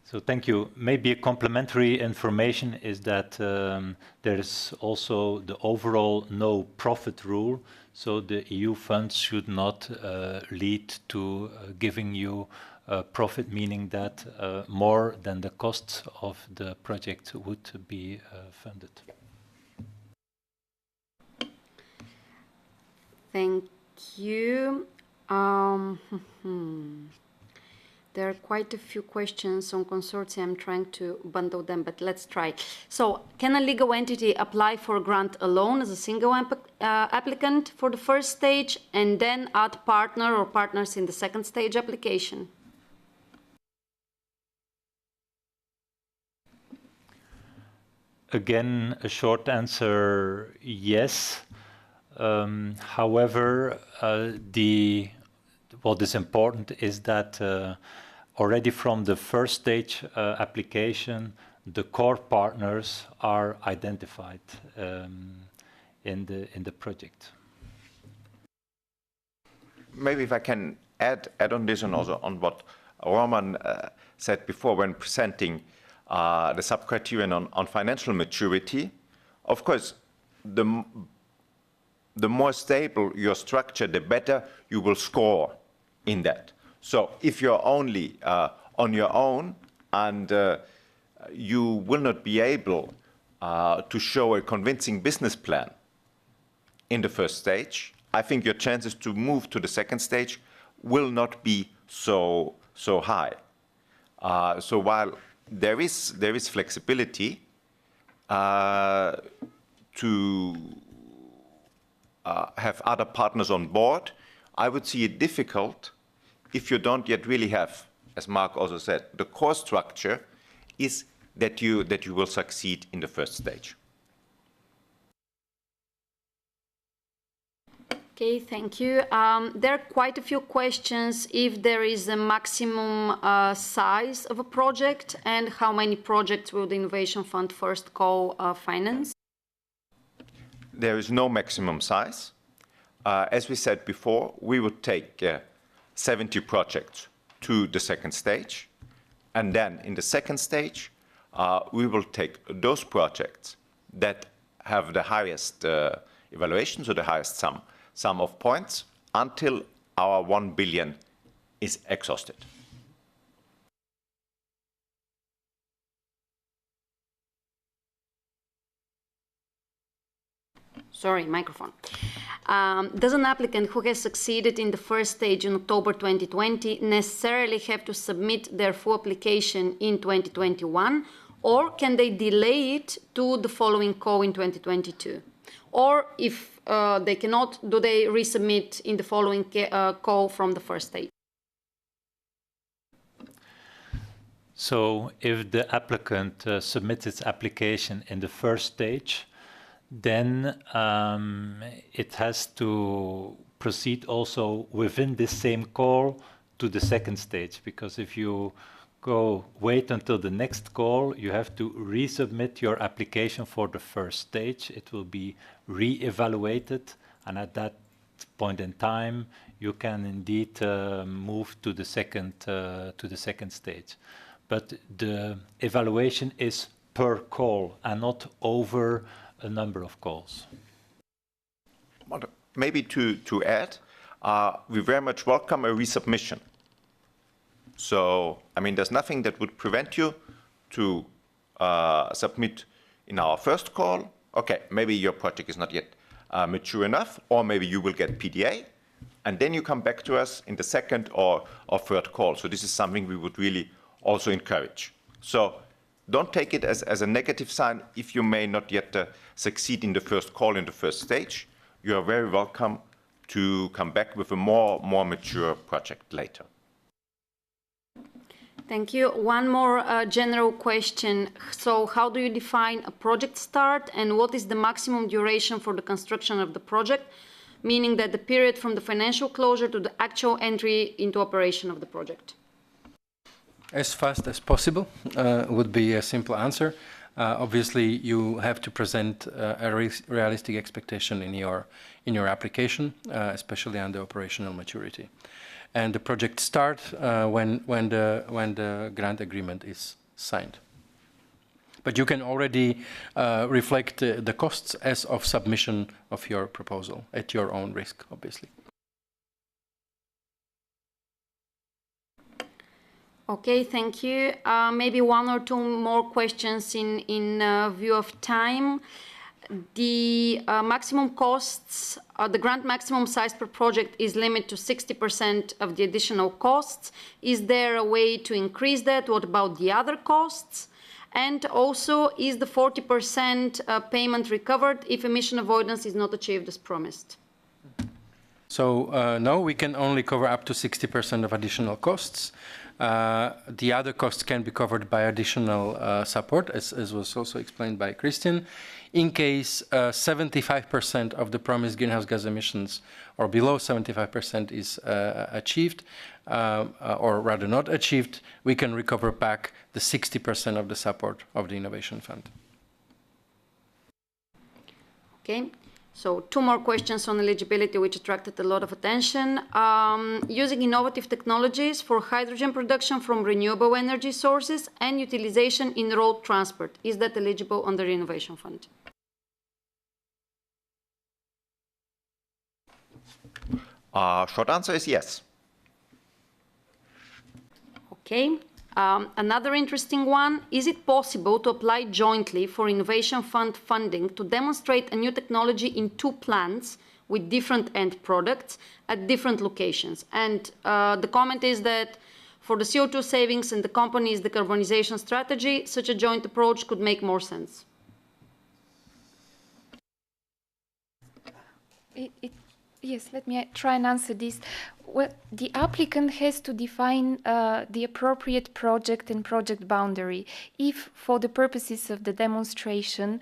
So thank you. Maybe a complementary information is that there is also the overall no profit rule. So the EU funds should not lead to giving you profit, meaning that more than the costs of the project would be funded. Thank you. There are quite a few questions on consortia. I'm trying to bundle them, but let's try. So, can a legal entity apply for a grant alone as a single applicant for the first stage and then add partner or partners in the second stage application? Again, a short answer, yes. However, what is important is that already from the first stage application, the core partners are identified in the project. Maybe if I can add on this and also on what Roman said before when presenting the sub-criterion on financial maturity. Of course, the more stable your structure, the better you will score in that. So if you're only on your own and you will not be able to show a convincing business plan in the first stage, I think your chances to move to the second stage will not be so high. So while there is flexibility to have other partners on board, I would see it difficult if you don't yet really have, as Mark also said, the core structure is that you will succeed in the first stage. Okay, thank you. There are quite a few questions if there is a maximum size of a project and how many projects will the Innovation Fund first co-finance? There is no maximum size. As we said before, we would take 70 projects to the second stage. And then in the second stage, we will take those projects that have the highest evaluation, so the highest sum of points, until our 1 billion is exhausted. Sorry, microphone. Does an applicant who has succeeded in the first stage in October 2020 necessarily have to submit their full application in 2021, or can they delay it to the following call in 2022? Or if they cannot, do they resubmit in the following call from the first stage? So if the applicant submits its application in the first stage, then it has to proceed also within this same call to the second stage, because if you wait until the next call, you have to resubmit your application for the first stage. It will be re-evaluated, and at that point in time, you can indeed move to the second stage. But the evaluation is per call and not over a number of calls. Maybe to add, we very much welcome a resubmission. So, I mean, there's nothing that would prevent you to submit in our first call. Okay, maybe your project is not yet mature enough, or maybe you will get PDA, and then you come back to us in the second or third call. So this is something we would really also encourage. So don't take it as a negative sign if you may not yet succeed in the first call in the first stage. You are very welcome to come back with a more mature project later. Thank you. One more general question. So how do you define a project start, and what is the maximum duration for the construction of the project, meaning that the period from the financial closure to the actual entry into operation of the project? As fast as possible would be a simple answer. Obviously, you have to present a realistic expectation in your application, especially under operational maturity. And the project start when the grant agreement is signed. But you can already reflect the costs as of submission of your proposal at your own risk, obviously. Okay, thank you. Maybe one or two more questions in view of time. the maximum costs, the grant maximum size per project is limited to 60% of the additional costs. Is there a way to increase that? What about the other costs? And also, is the 40% payment recovered if emission avoidance is not achieved as promised? So no, we can only cover up to 60% of additional costs. The other costs can be covered by additional support, as was also explained by Christian. In case 75% of the promised greenhouse gas emissions, or below 75% is achieved, or rather not achieved, we can recover back the 60% of the support of the Innovation Fund. Okay. So 2 more questions on eligibility, which attracted a lot of attention. Using innovative technologies for hydrogen production from renewable energy sources and utilization in road transport. Is that eligible under the Innovation Fund? Short answer is yes. Okay. Another interesting one, is it possible to apply jointly for Innovation Fund funding to demonstrate a new technology in 2 plants with different end products at different locations? And the comment is that for the CO2 savings and the company's decarbonization strategy, such a joint approach could make more sense. Yes, let me try and answer this. Well, the applicant has to define the appropriate project and project boundary. If, for the purposes of the demonstration,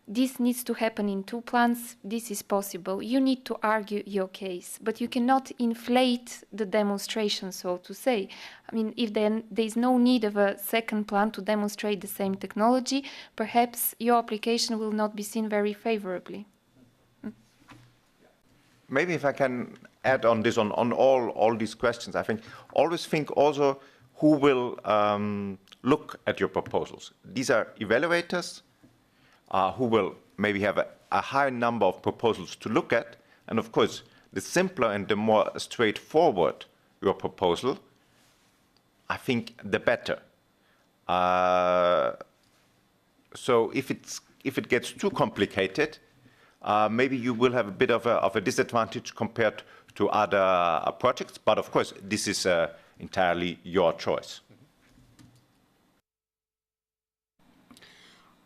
this needs to happen in 2 plants, this is possible. You need to argue your case, but you cannot inflate the demonstration, so to say. I mean, if then there's no need of a second plant to demonstrate the same technology, perhaps your application will not be seen very favorably. Maybe if I can add on this, on all these questions, I think always think also who will look at your proposals. These are evaluators who will maybe have a high number of proposals to look at. And of course, the simpler and the more straightforward your proposal, I think the better. So if it gets too complicated, maybe you will have a bit of a disadvantage compared to other projects, but of course, this is entirely your choice.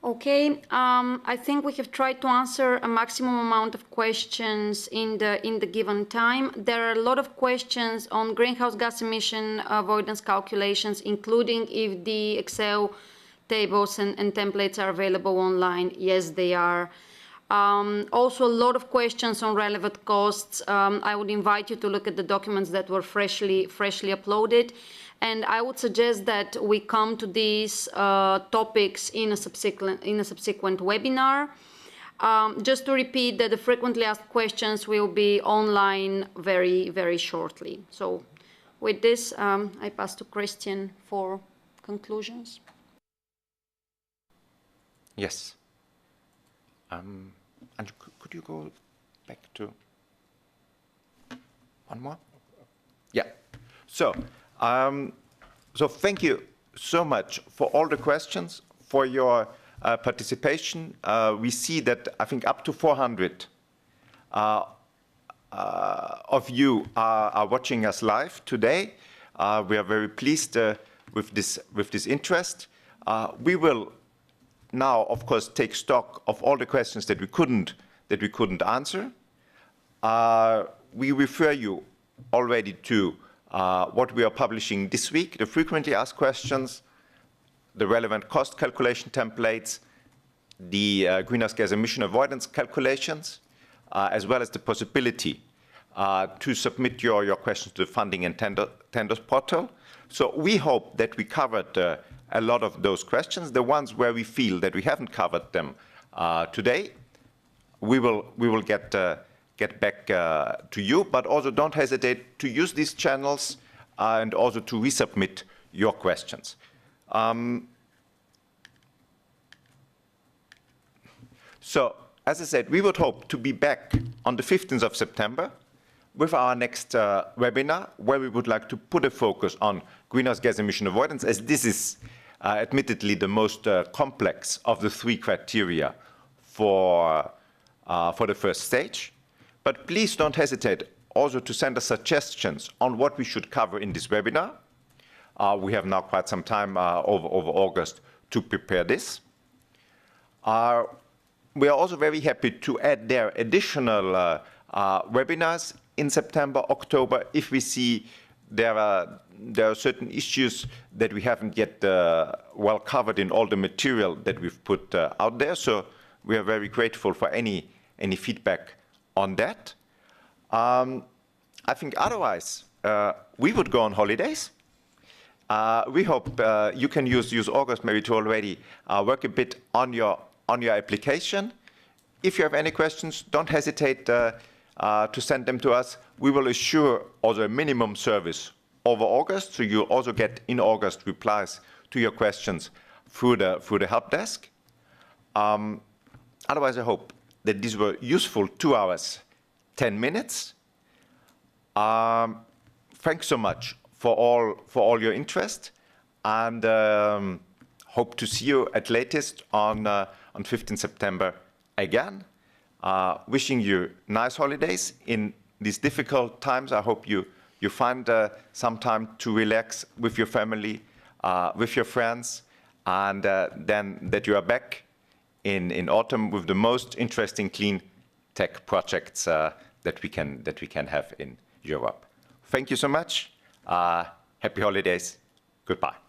Okay, I think we have tried to answer a maximum amount of questions in the given time. There are a lot of questions on greenhouse gas emission avoidance calculations, including if the Excel tables and templates are available online. Yes, they are. Also, a lot of questions on relevant costs. I would invite you to look at the documents that were freshly uploaded. And I would suggest that we come to these topics in a subsequent webinar. Just to repeat that the frequently asked questions will be online very, very shortly. So with this, I pass to Christian for conclusions. Yes. And could you go back to one more? Yeah. So thank you so much for all the questions, for your participation. We see that I think up to 400 of you are watching us live today. We are very pleased with this interest. We will now, of course, take stock of all the questions that we couldn't answer. We refer you already to what we are publishing this week, the frequently asked questions, the relevant cost calculation templates, the greenhouse gas emission avoidance calculations, as well as the possibility to submit your questions to the funding and tenders portal. So we hope that we covered a lot of those questions. The ones where we feel that we haven't covered them today, we will get back to you, but also don't hesitate to use these channels and also to resubmit your questions. So, as I said, we would hope to be back on the 15th of September with our next webinar, where we would like to put a focus on greenhouse gas emission avoidance, as this is admittedly the most complex of the 3 criteria for for the first stage. But please don't hesitate also to send us suggestions on what we should cover in this webinar. We have now quite some time over August to prepare this. We are also very happy to add there additional webinars in September, October, if we see there are certain issues that we haven't yet well covered in all the material that we've put out there. So we are very grateful for any feedback on that. I think otherwise, we would go on holidays. We hope you can use August maybe to already work a bit on your application. If you have any questions, don't hesitate to send them to us. We will assure also a minimum service over August, so you'll also get in August replies to your questions through the help desk. Otherwise, I hope that these were useful 2 hours, 10 minutes. Thanks so much for all your interest, and hope to see you at latest on 15 September again. Wishing you nice holidays in these difficult times. I hope you find some time to relax with your family, with your friends, and then that you are back in autumn with the most interesting clean tech projects that we can have in Europe. Thank you so much. Happy holidays. Goodbye.